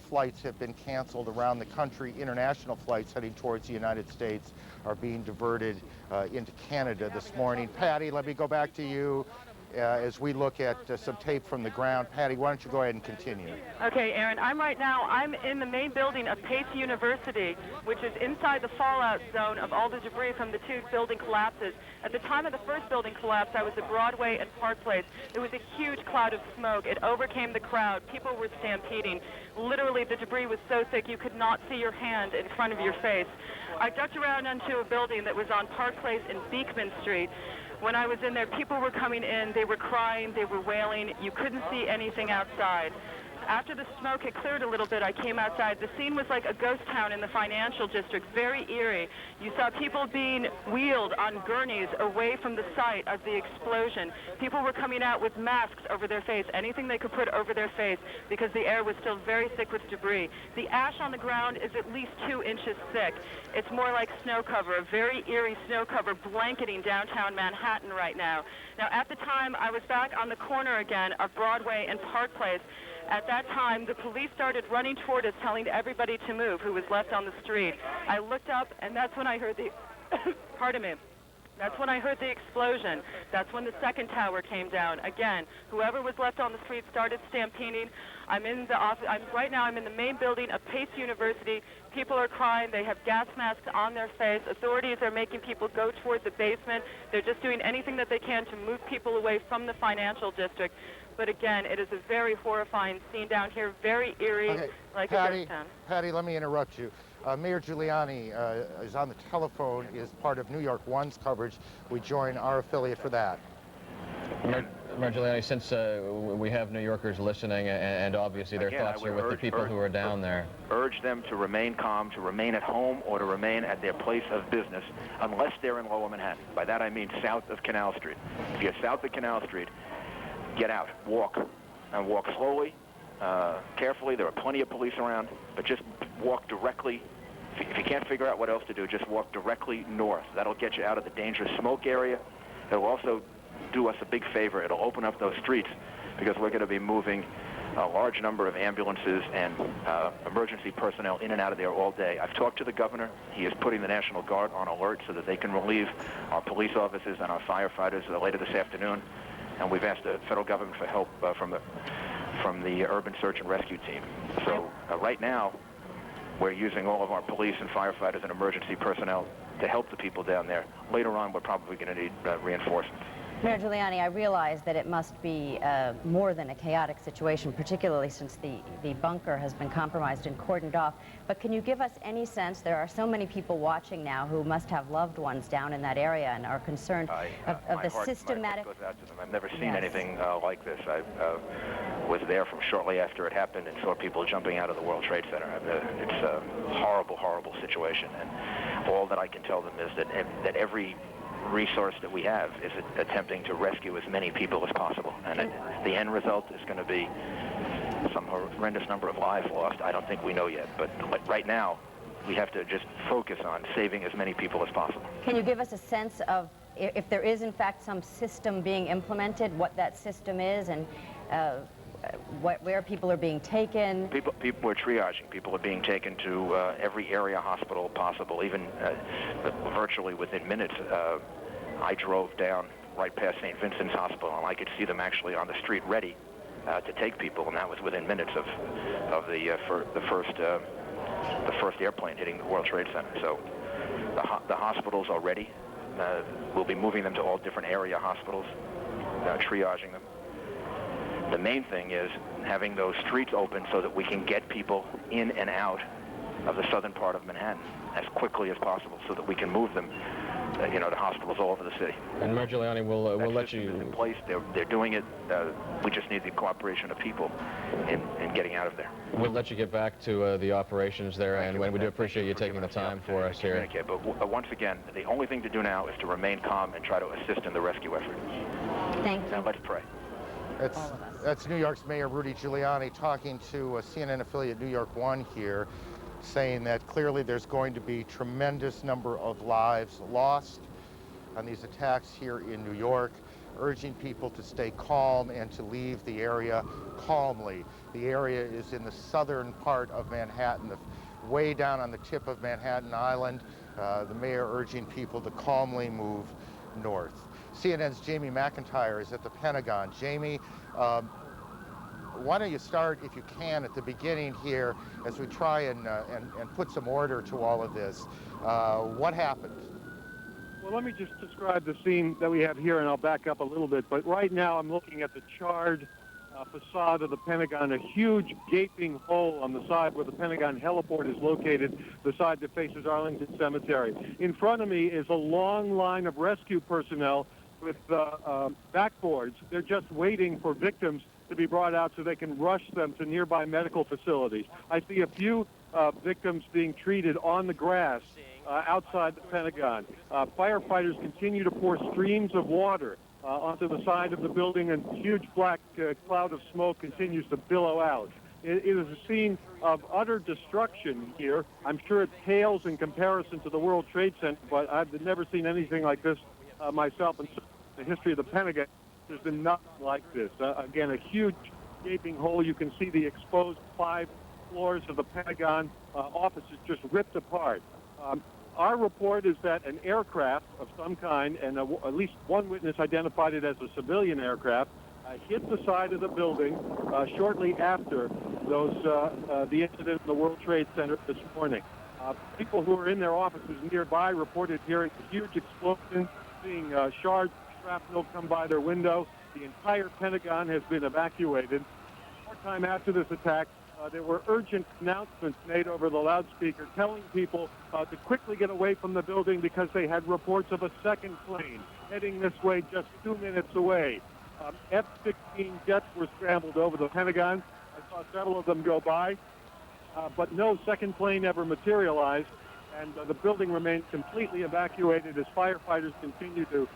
flights have been canceled around the country. International flights heading towards the United States are being diverted into Canada this morning. Patty, let me go back to you as we look at some tape from the ground. Patty, why don't you go ahead and continue? Okay, Aaron, I'm in the main building of Pace University, which is inside the fallout zone of all the debris from the two building collapses. At the time of the first building collapse, I was at Broadway and Park Place. There was a huge cloud of smoke. It overcame the crowd. People were stampeding. Literally, the debris was so thick you could not see your hand in front of your face. I ducked around onto a building that was on Park Place and Beekman Street. When I was in there, people were coming in, they were crying, they were wailing. You couldn't see anything outside. After the smoke had cleared a little bit, I came outside. The scene was like a ghost town in the financial district, very eerie. You saw people being wheeled on gurneys away from the site of the explosion. People were coming out with masks over their face, anything they could put over their face, because the air was still very thick with debris. The ash on the ground is at least 2 inches thick. It's more like snow cover, a very eerie snow cover blanketing downtown Manhattan right now. Now, at the time, I was back on the corner again of Broadway and Park Place. At that time, the police started running toward us, telling everybody to move who was left on the street. I looked up, and that's when I heard the, pardon me, that's when I heard the explosion. That's when the second tower came down. Again, whoever was left on the street started stampeding. I'm in the office. Right now, I'm in the main building of Pace University. People are crying. They have gas masks on their face. Authorities are making people go toward the basement. They're just doing anything that they can to move people away from the financial district. But again, it is a very horrifying scene down here, very eerie, like a ghost town. Patty, let me interrupt you. Mayor Giuliani is on the telephone, is part of New York One's coverage. We join our affiliate for that. Mayor Giuliani, since we have New Yorkers listening, and obviously their thoughts are with the people who are down there. Urge them to remain calm, to remain at home, or to remain at their place of business, unless they're in Lower Manhattan. By that I mean south of Canal Street. If you're south of Canal Street, get out, walk, and walk slowly, carefully. There are plenty of police around, but just walk directly. If you can't figure out what else to do, just walk directly north. That'll get you out of the dangerous smoke area. It'll also do us a big favor. It'll open up those streets because we're going to be moving a large number of ambulances and emergency personnel in and out of there all day. I've talked to the governor. He is putting the National Guard on alert so that they can relieve our police officers and our firefighters later this afternoon. And we've asked the federal government for help from the from the urban search and rescue team. So right now, we're using all of our police and firefighters and emergency personnel to help the people down there. Later on, we're probably going to need reinforcements. Mayor Giuliani, I realize that it must be more than a chaotic situation, particularly since the bunker has been compromised and cordoned off. But can you give us any sense? There are so many people watching now who must have loved ones down in that area and are concerned of the systematic... My heart goes out to them. I've never seen anything like this. I was there from shortly after it happened and saw people jumping out of the World Trade Center. It's a horrible, horrible situation. And all that I can tell them is that every resource that we have is attempting to rescue as many people as possible. And the end result is going to be some horrendous number of lives lost. I don't think we know yet. But right now, we have to just focus on saving as many people as possible. Can you give us a sense of, if there is in fact some system being implemented, what that system is, and where people are being taken? People are triaging. People are being taken to every area hospital possible, even virtually within minutes. I drove down right past St. Vincent's Hospital, and I could see them actually on the street ready to take people, and that was within minutes of the first airplane hitting the World Trade Center. So the hospitals are ready. We'll be moving them to all different area hospitals, triaging them. The main thing is having those streets open so that we can get people in and out of the southern part of Manhattan as quickly as possible, so that we can move them, to hospitals all over the city. And Mayor Giuliani, we'll let you... That system is in place. They're doing it. We just need the cooperation of people in getting out of there. We'll let you get back to the operations there, and we do appreciate you taking the time for us here. But once again, the only thing to do now is to remain calm and try to assist in the rescue effort. Thank you. Now let's pray. That's New York's Mayor Rudy Giuliani talking to a CNN affiliate New York One here, saying that clearly there's going to be tremendous number of lives lost on these attacks here in New York, urging people to stay calm and to leave the area calmly. The area is in the southern part of Manhattan, way down on the tip of Manhattan Island. The mayor urging people to calmly move north. CNN's Jamie McIntyre is at the Pentagon. Jamie, why don't you start, if you can, at the beginning here as we try and put some order to all of this. What happened? Well, let me just describe the scene that we have here, and I'll back up a little bit. But right now I'm looking at the charred facade of the Pentagon, a huge gaping hole on the side where the Pentagon heliport is located, the side that faces Arlington Cemetery. In front of me is a long line of rescue personnel with backboards. They're just waiting for victims to be brought out so they can rush them to nearby medical facilities. I see a few victims being treated on the grass outside the Pentagon. Firefighters continue to pour streams of water onto the side of the building, and a huge black cloud of smoke continues to billow out. It is a scene of utter destruction here. I'm sure it pales in comparison to the World Trade Center, but I've never seen anything like this myself in the history of the Pentagon. There's been nothing like this. Again, a huge gaping hole. You can see the exposed 5 floors of the Pentagon offices just ripped apart. Our report is that an aircraft of some kind, and at least one witness identified it as a civilian aircraft, hit the side of the building shortly after the incident in the World Trade Center this morning. People who were in their offices nearby reported hearing a huge explosion, seeing shards of shrapnel come by their window. The entire Pentagon has been evacuated. Short time after this attack, there were urgent announcements made over the loudspeaker telling people to quickly get away from the building because they had reports of a second plane heading this way just 2 minutes away. F-16 jets were scrambled over the Pentagon. I saw several of them go by, but no second plane ever materialized, and the building remains completely evacuated as firefighters continue to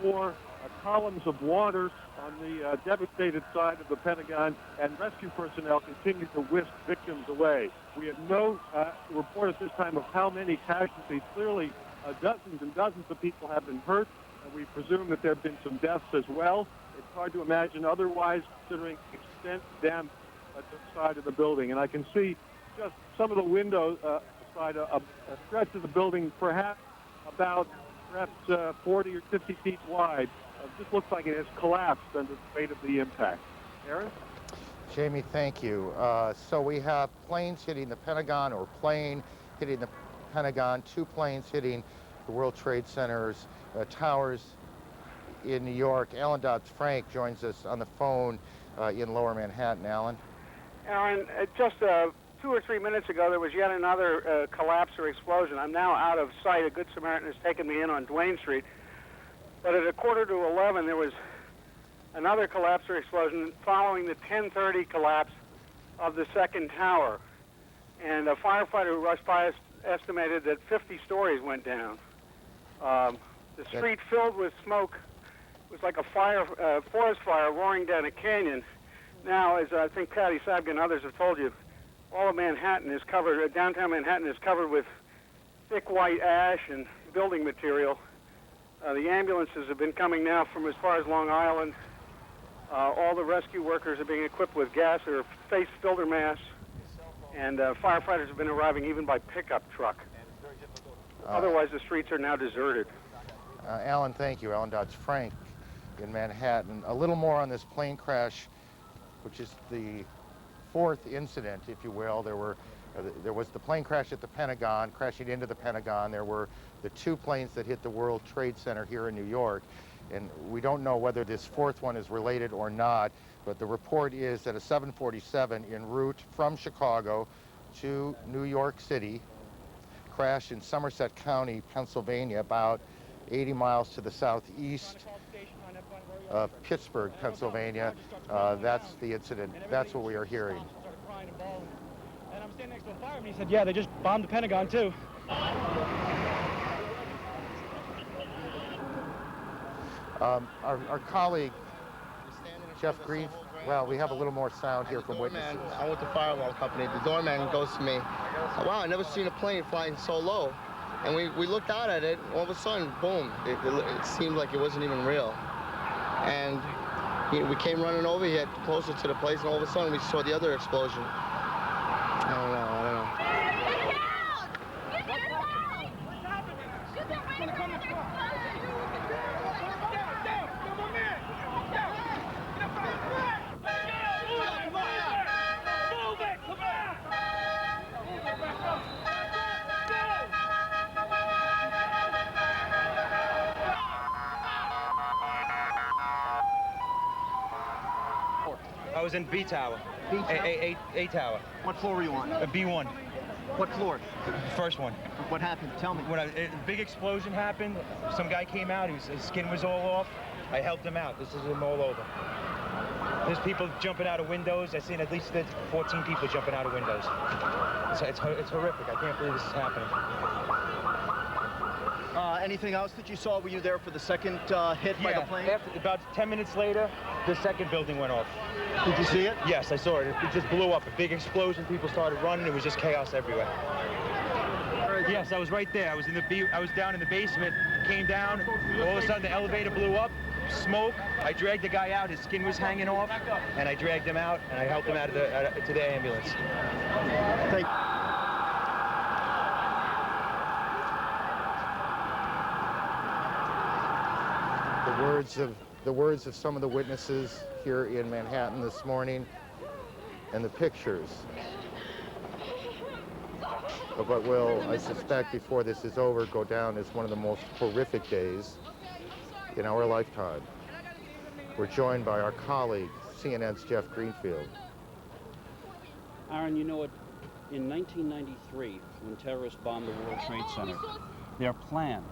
pour columns of water on the devastated side of the Pentagon, and rescue personnel continue to whisk victims away. We have no report at this time of how many casualties. Clearly, dozens and dozens of people have been hurt, and we presume that there have been some deaths as well. It's hard to imagine otherwise, considering extent damage at the side of the building. And I can see just some of the windows beside a stretch of the building, perhaps 40 or 50 feet wide. Just looks like it has collapsed under the weight of the impact. Aaron? Jamie, thank you. So we have planes hitting the Pentagon, or plane hitting the Pentagon, 2 planes hitting the World Trade Center's towers in New York. Alan Dodd-Frank joins us on the phone in Lower Manhattan. Alan? Aaron, just 2 or 3 minutes ago, there was yet another collapse or explosion. I'm now out of sight. A Good Samaritan has taken me in on Duane Street. But at 11:15, there was another collapse or explosion following the 10:30 collapse of the second tower. And a firefighter who rushed by us estimated that 50 stories went down. The street filled with smoke. It was like a forest fire roaring down a canyon. Now, as I think Patty Sabga and others have told you, all of Manhattan is covered, downtown Manhattan is covered with thick white ash and building material. The ambulances have been coming now from as far as Long Island. All the rescue workers are being equipped with gas or face filter masks, and firefighters have been arriving even by pickup truck. Otherwise, the streets are now deserted. Alan, thank you. Alan Dodd-Frank in Manhattan. A little more on this plane crash, which is the 4th incident, if you will. There was the plane crash at the Pentagon, crashing into the Pentagon. There were the 2 planes that hit the World Trade Center here in New York. And we don't know whether this 4th one is related or not, but the report is that a 747 en route from Chicago to New York City crashed in Somerset County, Pennsylvania, about 80 miles to the southeast of Pittsburgh, Pennsylvania. That's the incident. That's what we are hearing. And I'm standing next to a fireman. He said, yeah, they just bombed the Pentagon, too. Our colleague, Jeff Green, well, we have a little more sound here from witnesses. I'm with the firewall company. The doorman goes to me, wow, I never seen a plane flying so low. And we looked out at it, all of a sudden, boom, it seemed like it wasn't even real. And we came running over here closer to the place, and all of a sudden we saw the other explosion. I don't know. I was in B Tower. A Tower. What floor were you on? B1. What floor? First one. What happened? Tell me. When a big explosion happened, some guy came out, his skin was all off. I helped him out. This is him all over. There's people jumping out of windows. I've seen at least 14 people jumping out of windows. It's horrific. I can't believe this is happening. Anything else that you saw? Were you there for the second hit by the plane? About 10 minutes later, the second building went off. Did you see it? Yes, I saw it. It just blew up. A big explosion. People started running. It was just chaos everywhere. Yes, I was right there. I was down in the basement. Came down. All of a sudden, the elevator blew up. Smoke. I dragged the guy out. His skin was hanging off, and I dragged him out, and I helped him out to the ambulance. Thank you. The words of some of the witnesses here in Manhattan this morning, and the pictures of what will, I suspect, before this is over, go down as one of the most horrific days in our lifetime. We're joined by our colleague, CNN's Jeff Greenfield. Aaron, you know, in 1993, when terrorists bombed the World Trade Center, their plan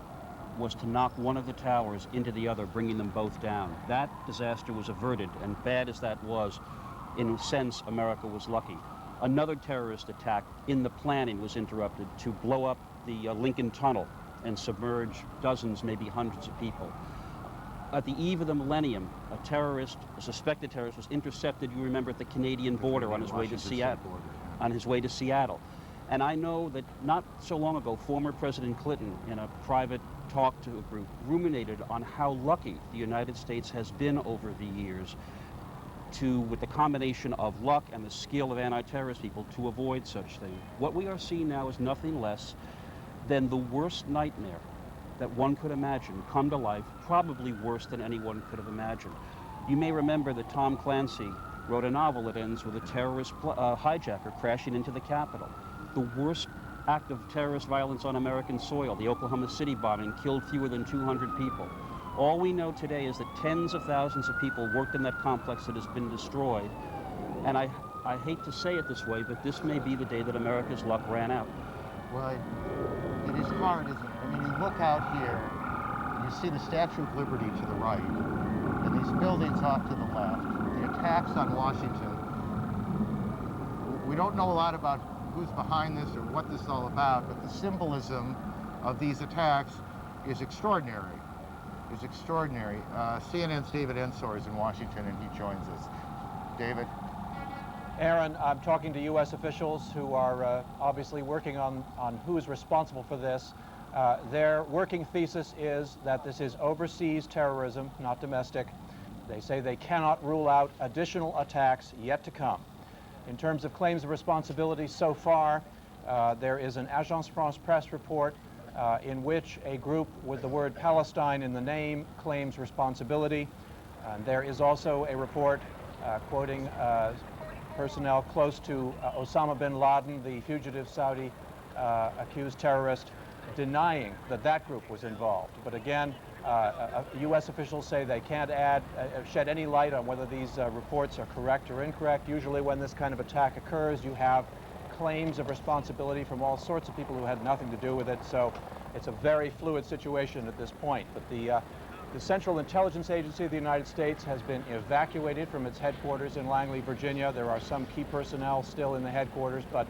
was to knock one of the towers into the other, bringing them both down. That disaster was averted, and bad as that was, in a sense, America was lucky. Another terrorist attack in the planning was interrupted to blow up the Lincoln Tunnel and submerge dozens, maybe hundreds of people. At the eve of the millennium, a suspected terrorist, was intercepted, you remember, at the Canadian border on his way to Seattle. And I know that not so long ago, former President Clinton, in a private talk to a group, ruminated on how lucky the United States has been over the years with the combination of luck and the skill of anti-terrorist people, to avoid such things. What we are seeing now is nothing less than the worst nightmare that one could imagine come to life, probably worse than anyone could have imagined. You may remember that Tom Clancy wrote a novel that ends with a terrorist hijacker crashing into the Capitol. The worst act of terrorist violence on American soil, the Oklahoma City bombing, killed fewer than 200 people. All we know today is that tens of thousands of people worked in that complex that has been destroyed. And I hate to say it this way, but this may be the day that America's luck ran out. Well, it is hard, isn't it? I mean, you look out here, you see the Statue of Liberty to the right, and these buildings off to the left, the attacks on Washington. We don't know a lot about who's behind this or what this is all about, but the symbolism of these attacks is extraordinary. Is extraordinary. CNN's David Ensor is in Washington, and he joins us. David? Aaron, I'm talking to U.S. officials who are obviously working on who's responsible for this. Their working thesis is that this is overseas terrorism, not domestic. They say they cannot rule out additional attacks yet to come. In terms of claims of responsibility so far, there is an Agence France-Presse report in which a group with the word Palestine in the name claims responsibility. There is also a report quoting personnel close to Osama bin Laden, the fugitive Saudi accused terrorist, denying that that group was involved. But again, U.S. officials say they can't shed any light on whether these reports are correct or incorrect. Usually when this kind of attack occurs, you have claims of responsibility from all sorts of people who had nothing to do with it, so it's a very fluid situation at this point. But the Central Intelligence Agency of the United States has been evacuated from its headquarters in Langley, Virginia. There are some key personnel still in the headquarters, but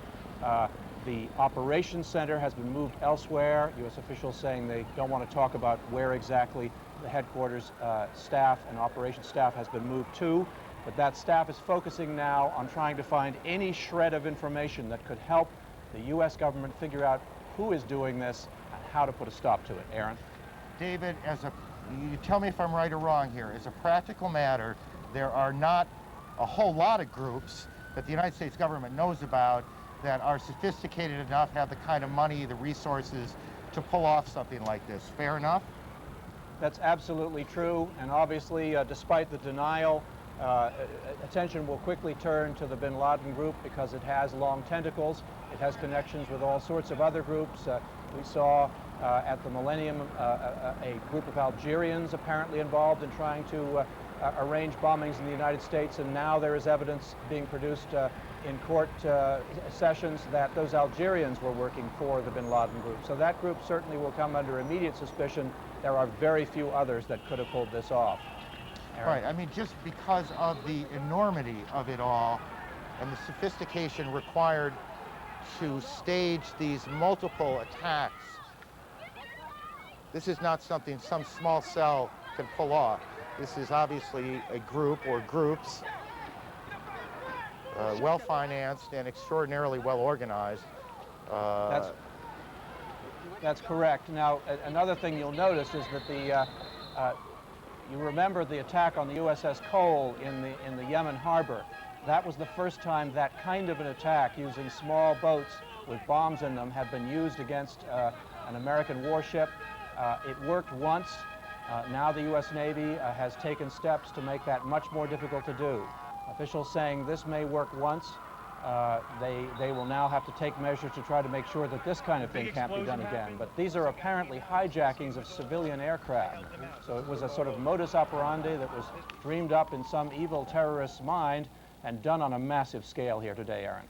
the operations center has been moved elsewhere. U.S. officials saying they don't want to talk about where exactly the headquarters staff and operations staff has been moved to, but that staff is focusing now on trying to find any shred of information that could help the U.S. government figure out who is doing this and how to put a stop to it. Aaron? David, you tell me if I'm right or wrong here. As a practical matter, there are not a whole lot of groups that the United States government knows about that are sophisticated enough, have the kind of money, the resources to pull off something like this. Fair enough? That's absolutely true, and obviously, despite the denial, attention will quickly turn to the bin Laden group because it has long tentacles. It has connections with all sorts of other groups. We saw at the Millennium a group of Algerians apparently involved in trying to arrange bombings in the United States, and now there is evidence being produced in court sessions that those Algerians were working for the bin Laden group. So that group certainly will come under immediate suspicion. There are very few others that could have pulled this off. Aaron? Right, I mean, just because of the enormity of it all and the sophistication required to stage these multiple attacks, this is not something some small cell can pull off. This is obviously a group or groups, well-financed and extraordinarily well-organized. That's correct. Now, another thing you'll notice is that you remember the attack on the USS Cole in the Yemen harbor. That was the first time that kind of an attack using small boats with bombs in them had been used against an American warship. It worked once. Now the U.S. Navy has taken steps to make that much more difficult to do. Officials saying this may work once. They will now have to take measures to try to make sure that this kind of thing can't be done again. But these are apparently hijackings of civilian aircraft. So it was a sort of modus operandi that was dreamed up in some evil terrorist's mind and done on a massive scale here today, Aaron.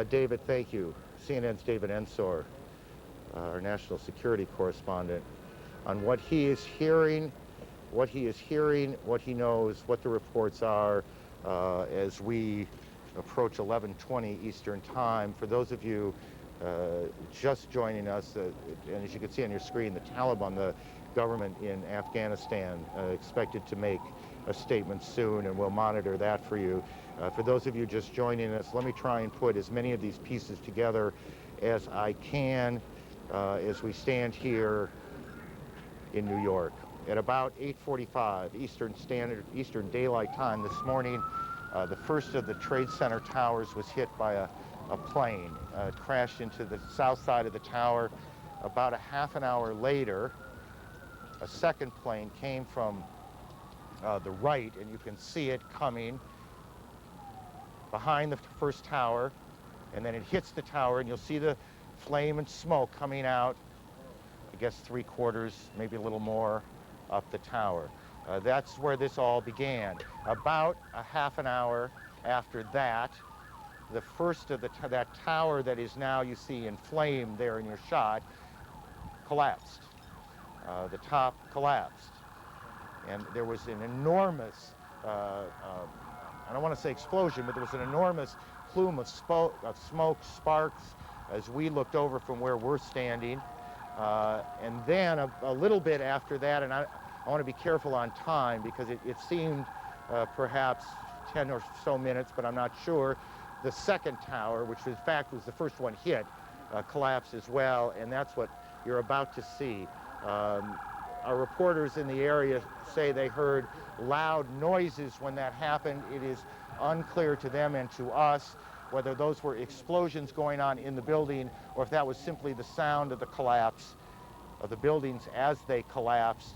David, thank you. CNN's David Ensor, our national security correspondent, on what he is hearing, what he knows, what the reports are as we approach 11:20 Eastern Time. For those of you just joining us, and as you can see on your screen, the Taliban, the government in Afghanistan, expected to make a statement soon, and we'll monitor that for you. For those of you just joining us, let me try and put as many of these pieces together as I can as we stand here in New York. At about 8:45 Eastern Daylight Time this morning, the first of the Trade Center towers was hit by a plane. It crashed into the south side of the tower. About a half an hour later, a second plane came from the right, and you can see it coming behind the first tower, and then it hits the tower, and you'll see the flame and smoke coming out, I guess 3/4, maybe a little more, up the tower. That's where this all began. About a half an hour after that, the first of that tower that is now you see in flame there in your shot collapsed. The top collapsed. And there was an enormous, I don't want to say explosion, but there was an enormous plume of smoke, sparks, as we looked over from where we're standing. And then a little bit after that, and I want to be careful on time because it seemed perhaps 10 or so minutes, but I'm not sure. The second tower, which in fact was the first one hit, collapsed as well, and that's what you're about to see. Our reporters in the area say they heard loud noises when that happened. It is unclear to them and to us whether those were explosions going on in the building or if that was simply the sound of the collapse of the buildings as they collapsed,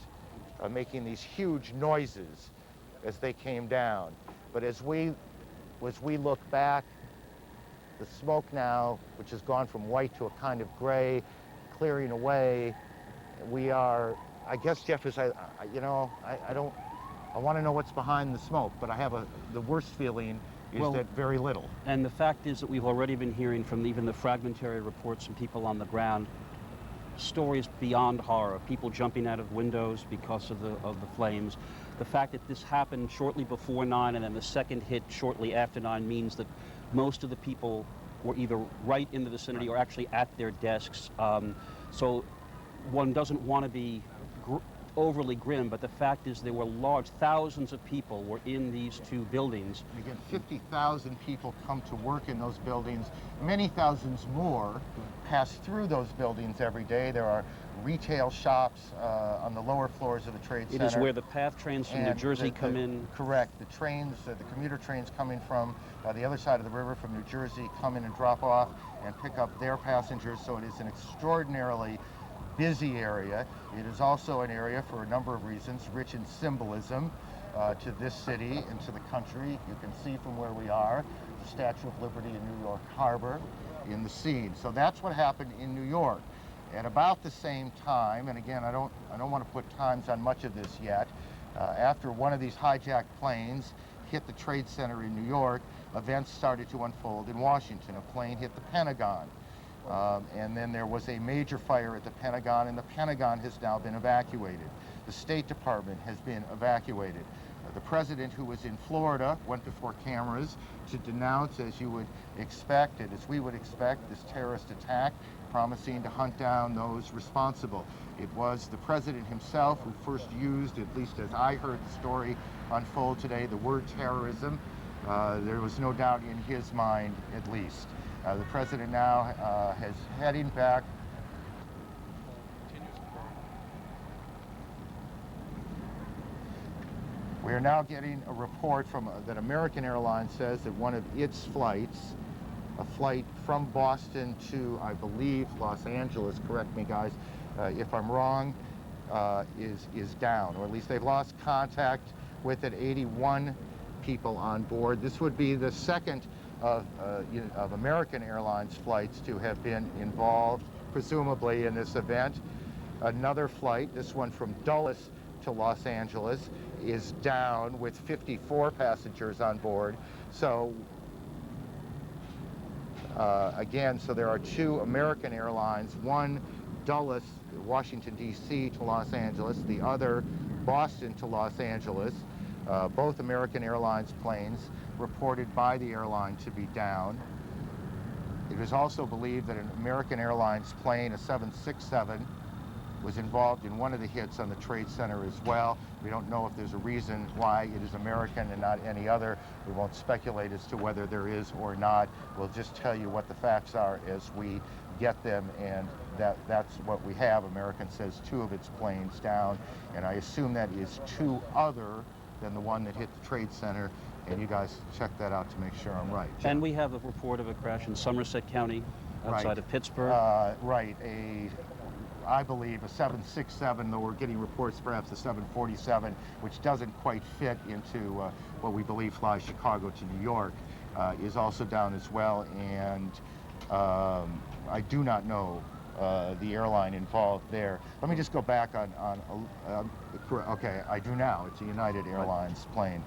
making these huge noises as they came down. But as we look back, the smoke now, which has gone from white to a kind of gray, clearing away, we are, I guess, Jeff, I want to know what's behind the smoke, but I have the worst feeling is that very little. And the fact is that we've already been hearing from even the fragmentary reports from people on the ground, stories beyond horror, people jumping out of windows because of the flames. The fact that this happened shortly before 9 and then the second hit shortly after 9 means that most of the people were either right in the vicinity or actually at their desks. So one doesn't want to be overly grim, but the fact is there were large, thousands of people were in these two buildings. Again, 50,000 people come to work in those buildings. Many thousands more pass through those buildings every day. There are retail shops on the lower floors of the Trade Center. It is where the PATH trains from New Jersey come in. Correct. The trains, the commuter trains coming from the other side of the river from New Jersey come in and drop off and pick up their passengers. So it is an extraordinarily busy area. It is also an area, for a number of reasons, rich in symbolism to this city and to the country. You can see from where we are the Statue of Liberty in New York Harbor in the scene. So that's what happened in New York. At about the same time, and again, I don't want to put times on much of this yet, after one of these hijacked planes hit the Trade Center in New York, events started to unfold in Washington. A plane hit the Pentagon. And then there was a major fire at the Pentagon, and the Pentagon has now been evacuated. The State Department has been evacuated. The president, who was in Florida, went before cameras to denounce, as you would expect, and as we would expect, this terrorist attack, promising to hunt down those responsible. It was the president himself who first used, at least as I heard the story unfold today, the word terrorism. There was no doubt in his mind, at least. The president now is heading back. We are now getting a report from that American Airlines says that one of its flights, a flight from Boston to, I believe, Los Angeles, correct me guys if I'm wrong, is down, or at least they've lost contact with it. 81 people on board. This would be the second of American Airlines flights to have been involved, presumably, in this event. Another flight, this one from Dulles to Los Angeles, is down with 54 passengers on board. So, again, so there are two American Airlines, one Dulles, Washington, D.C. to Los Angeles, the other Boston to Los Angeles. Both American Airlines planes reported by the airline to be down. It is also believed that an American Airlines plane, a 767, was involved in one of the hits on the Trade Center as well. We don't know if there's a reason why it is American and not any other. We won't speculate as to whether there is or not. We'll just tell you what the facts are as we get them, and that's what we have. American says 2 of its planes down, and I assume that is 2 other than the one that hit the Trade Center, and you guys check that out to make sure I'm right. Jim? And we have a report of a crash in Somerset County, outside of Pittsburgh. Right, I believe, a 767, though we're getting reports perhaps a 747, which doesn't quite fit into what we believe flies Chicago to New York, is also down as well. And I do not know the airline involved there. Let me just go back okay, I do now. It's a United Airlines plane.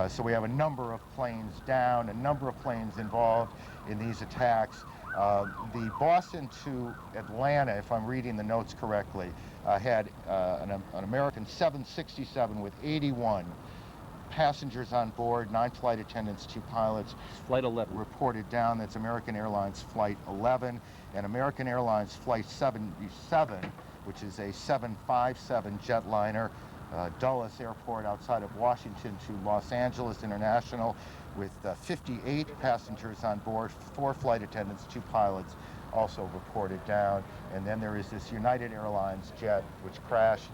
So we have a number of planes down, a number of planes involved in these attacks. The Boston to Atlanta, if I'm reading the notes correctly, had an American 767 with 81 passengers on board, 9 flight attendants, 2 pilots. Flight 11. Reported down. That's American Airlines Flight 11. And American Airlines Flight 77, which is a 757 jetliner, Dulles Airport outside of Washington to Los Angeles International, with 58 passengers on board, 4 flight attendants, 2 pilots, also reported down. And then there is this United Airlines jet, which crashed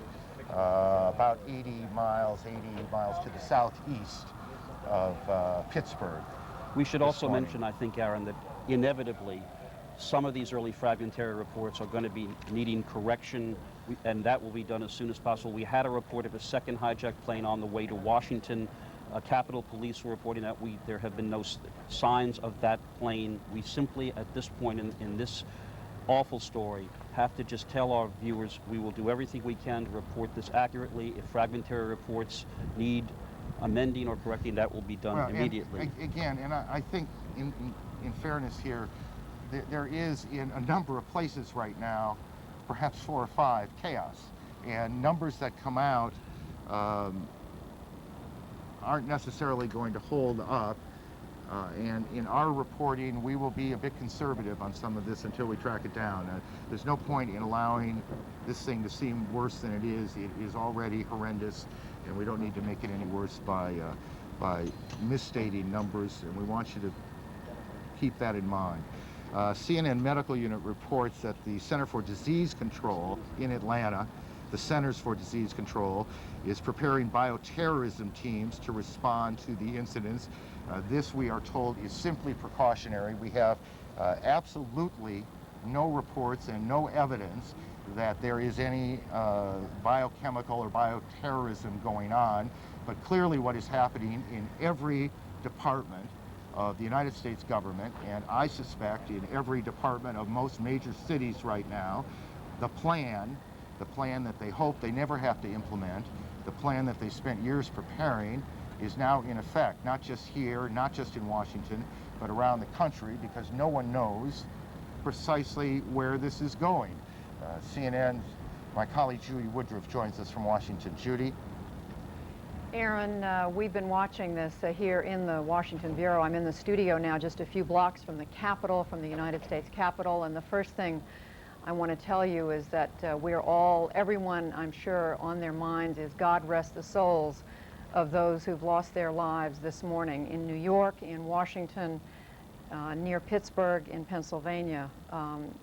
about 80 miles to the southeast of Pittsburgh. We should also mention, I think, Aaron, that inevitably some of these early fragmentary reports are going to be needing correction, and that will be done as soon as possible. We had a report of a second hijacked plane on the way to Washington. Capitol Police were reporting that there have been no signs of that plane. We simply, at this point in this awful story, have to just tell our viewers we will do everything we can to report this accurately. If fragmentary reports need amending or correcting, that will be done immediately. And I think in fairness here, there is in a number of places right now, perhaps 4 or 5, chaos. And numbers that come out aren't necessarily going to hold up. And in our reporting, we will be a bit conservative on some of this until we track it down. There's no point in allowing this thing to seem worse than it is. It is already horrendous, and we don't need to make it any worse by misstating numbers, and we want you to keep that in mind. CNN Medical Unit reports that the Center for Disease Control in Atlanta, the Centers for Disease Control, is preparing bioterrorism teams to respond to the incidents. This, we are told, is simply precautionary. We have absolutely no reports and no evidence that there is any biochemical or bioterrorism going on, but clearly what is happening in every department of the United States government, and I suspect in every department of most major cities right now, the plan that they hope they never have to implement, the plan that they spent years preparing, is now in effect, not just here, not just in Washington, but around the country, because no one knows precisely where this is going. CNN, my colleague Judy Woodruff joins us from Washington. Judy? Aaron, we've been watching this here in the Washington Bureau. I'm in the studio now just a few blocks from the Capitol, from the United States Capitol, and the first thing I want to tell you is that everyone I'm sure on their minds is God rest the souls of those who've lost their lives this morning in New York, in Washington, near Pittsburgh, in Pennsylvania.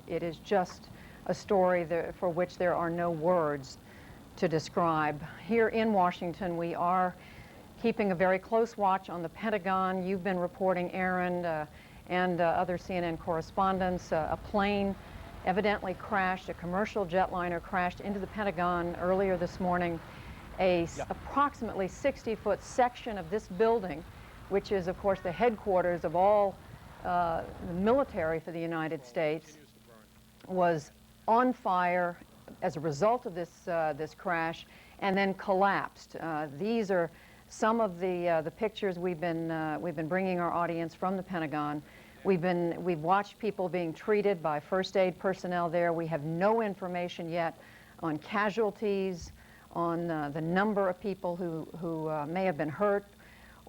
It is just a story for which there are no words to describe. Here in Washington, we are keeping a very close watch on the Pentagon. You've been reporting, Aaron, and other CNN correspondents. A plane evidently crashed, a commercial jetliner crashed into the Pentagon earlier this morning. Approximately 60-foot section of this building, which is, of course, the headquarters of all the military for the United States, was on fire as a result of this crash, and then collapsed. These are some of the pictures we've been bringing our audience from the Pentagon. We've watched people being treated by first aid personnel there. We have no information yet on casualties, on the number of people who may have been hurt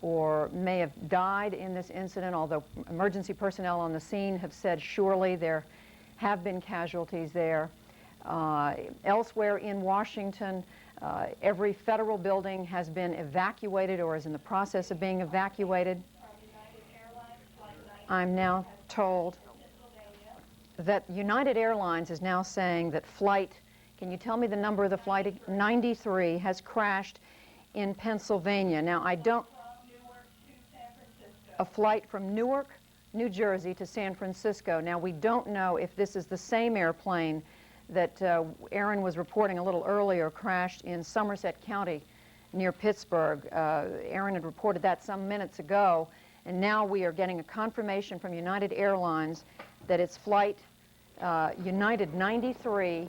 or may have died in this incident, although emergency personnel on the scene have said surely there have been casualties there. Elsewhere in Washington, every federal building has been evacuated or is in the process of being evacuated. I'm now told that United Airlines is now saying that can you tell me the number of the flight? 93 has crashed in Pennsylvania. Now, a flight from Newark, New Jersey to San Francisco. Now, we don't know if this is the same airplane that Aaron was reporting a little earlier crashed in Somerset County near Pittsburgh. Aaron had reported that some minutes ago, and now we are getting a confirmation from United Airlines that its flight United 93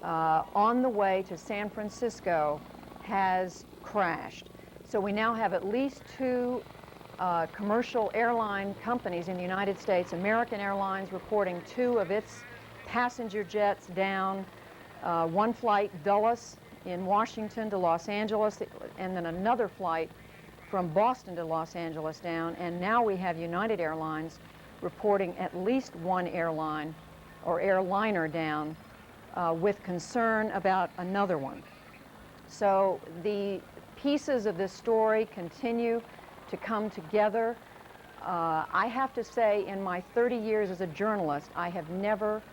on the way to San Francisco has crashed. So we now have at least two commercial airline companies in the United States, American Airlines reporting 2 of its passenger jets down, one flight Dulles in Washington to Los Angeles, and then another flight from Boston to Los Angeles down, and now we have United Airlines reporting at least one airline or airliner down with concern about another one. So the pieces of this story continue to come together. I have to say, in my 30 years as a journalist, I have never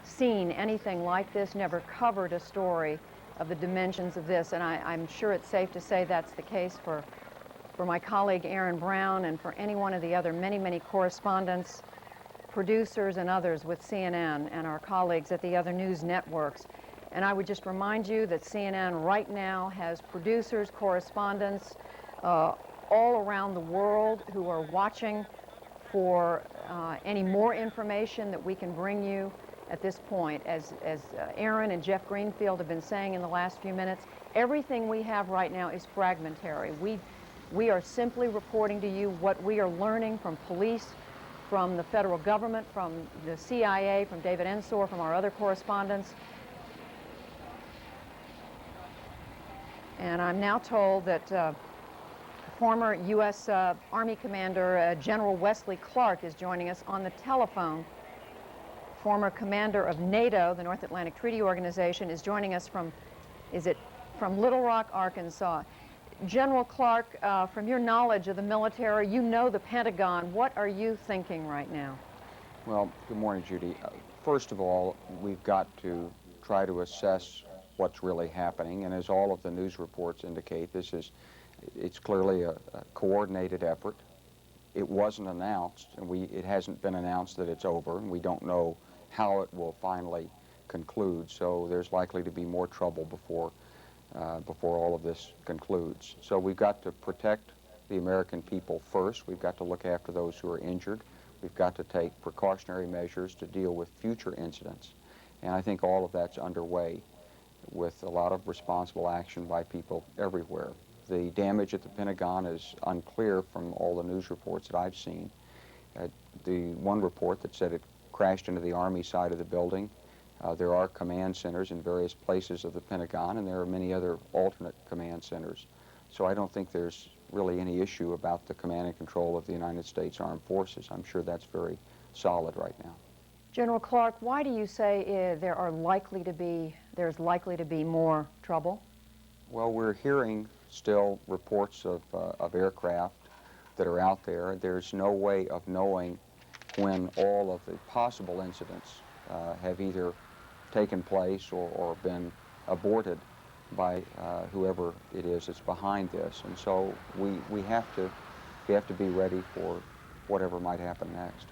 seen anything like this, never covered a story of the dimensions of this, and I'm sure it's safe to say that's the case for my colleague Aaron Brown and for any one of the other many correspondents, producers, and others with CNN and our colleagues at the other news networks. And I would just remind you that CNN right now has producers, correspondents all around the world who are watching for any more information that we can bring you at this point. As Aaron and Jeff Greenfield have been saying in the last few minutes, everything we have right now is fragmentary. We are simply reporting to you what we are learning from police, from the federal government, from the CIA, from David Ensor, from our other correspondents. And I'm now told that former U.S. Army Commander General Wesley Clark is joining us on the telephone. Former commander of NATO, the North Atlantic Treaty Organization, is joining us from Little Rock, Arkansas. General Clark, from your knowledge of the military, you know the Pentagon. What are you thinking right now? Well, good morning, Judy. First of all, we've got to try to assess what's really happening, and as all of the news reports indicate, it's clearly a coordinated effort. It wasn't announced, and it hasn't been announced that it's over, and we don't know how it will finally conclude, so there's likely to be more trouble before all of this concludes. So we've got to protect the American people first. We've got to look after those who are injured. We've got to take precautionary measures to deal with future incidents, and I think all of that's underway with a lot of responsible action by people everywhere. The damage at the Pentagon is unclear from all the news reports that I've seen. The one report that said it crashed into the Army side of the building. There are command centers in various places of the Pentagon, and there are many other alternate command centers. So I don't think there's really any issue about the command and control of the United States Armed Forces. I'm sure that's very solid right now. General Clark, why do you say there's likely to be more trouble? Well, we're hearing still reports of aircraft that are out there. There's no way of knowing when all of the possible incidents have either taken place or been aborted by whoever it is that's behind this. And so we have to be ready for whatever might happen next.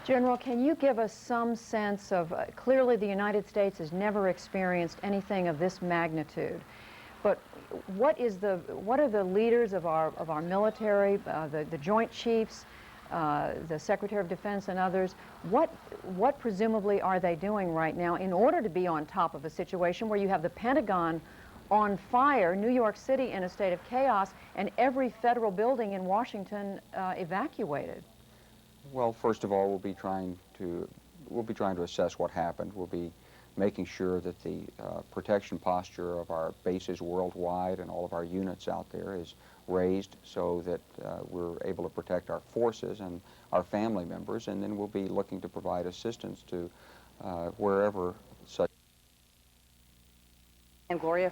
General, can you give us some sense of, clearly the United States has never experienced anything of this magnitude, but what are the leaders of our military, the Joint Chiefs, the Secretary of Defense and others, what presumably are they doing right now in order to be on top of a situation where you have the Pentagon on fire, New York City in a state of chaos, and every federal building in Washington evacuated? Well, first of all, we'll be trying to assess what happened. We'll be making sure that the protection posture of our bases worldwide and all of our units out there is raised so that we're able to protect our forces and our family members, and then we'll be looking to provide assistance to wherever such. I'm Gloria.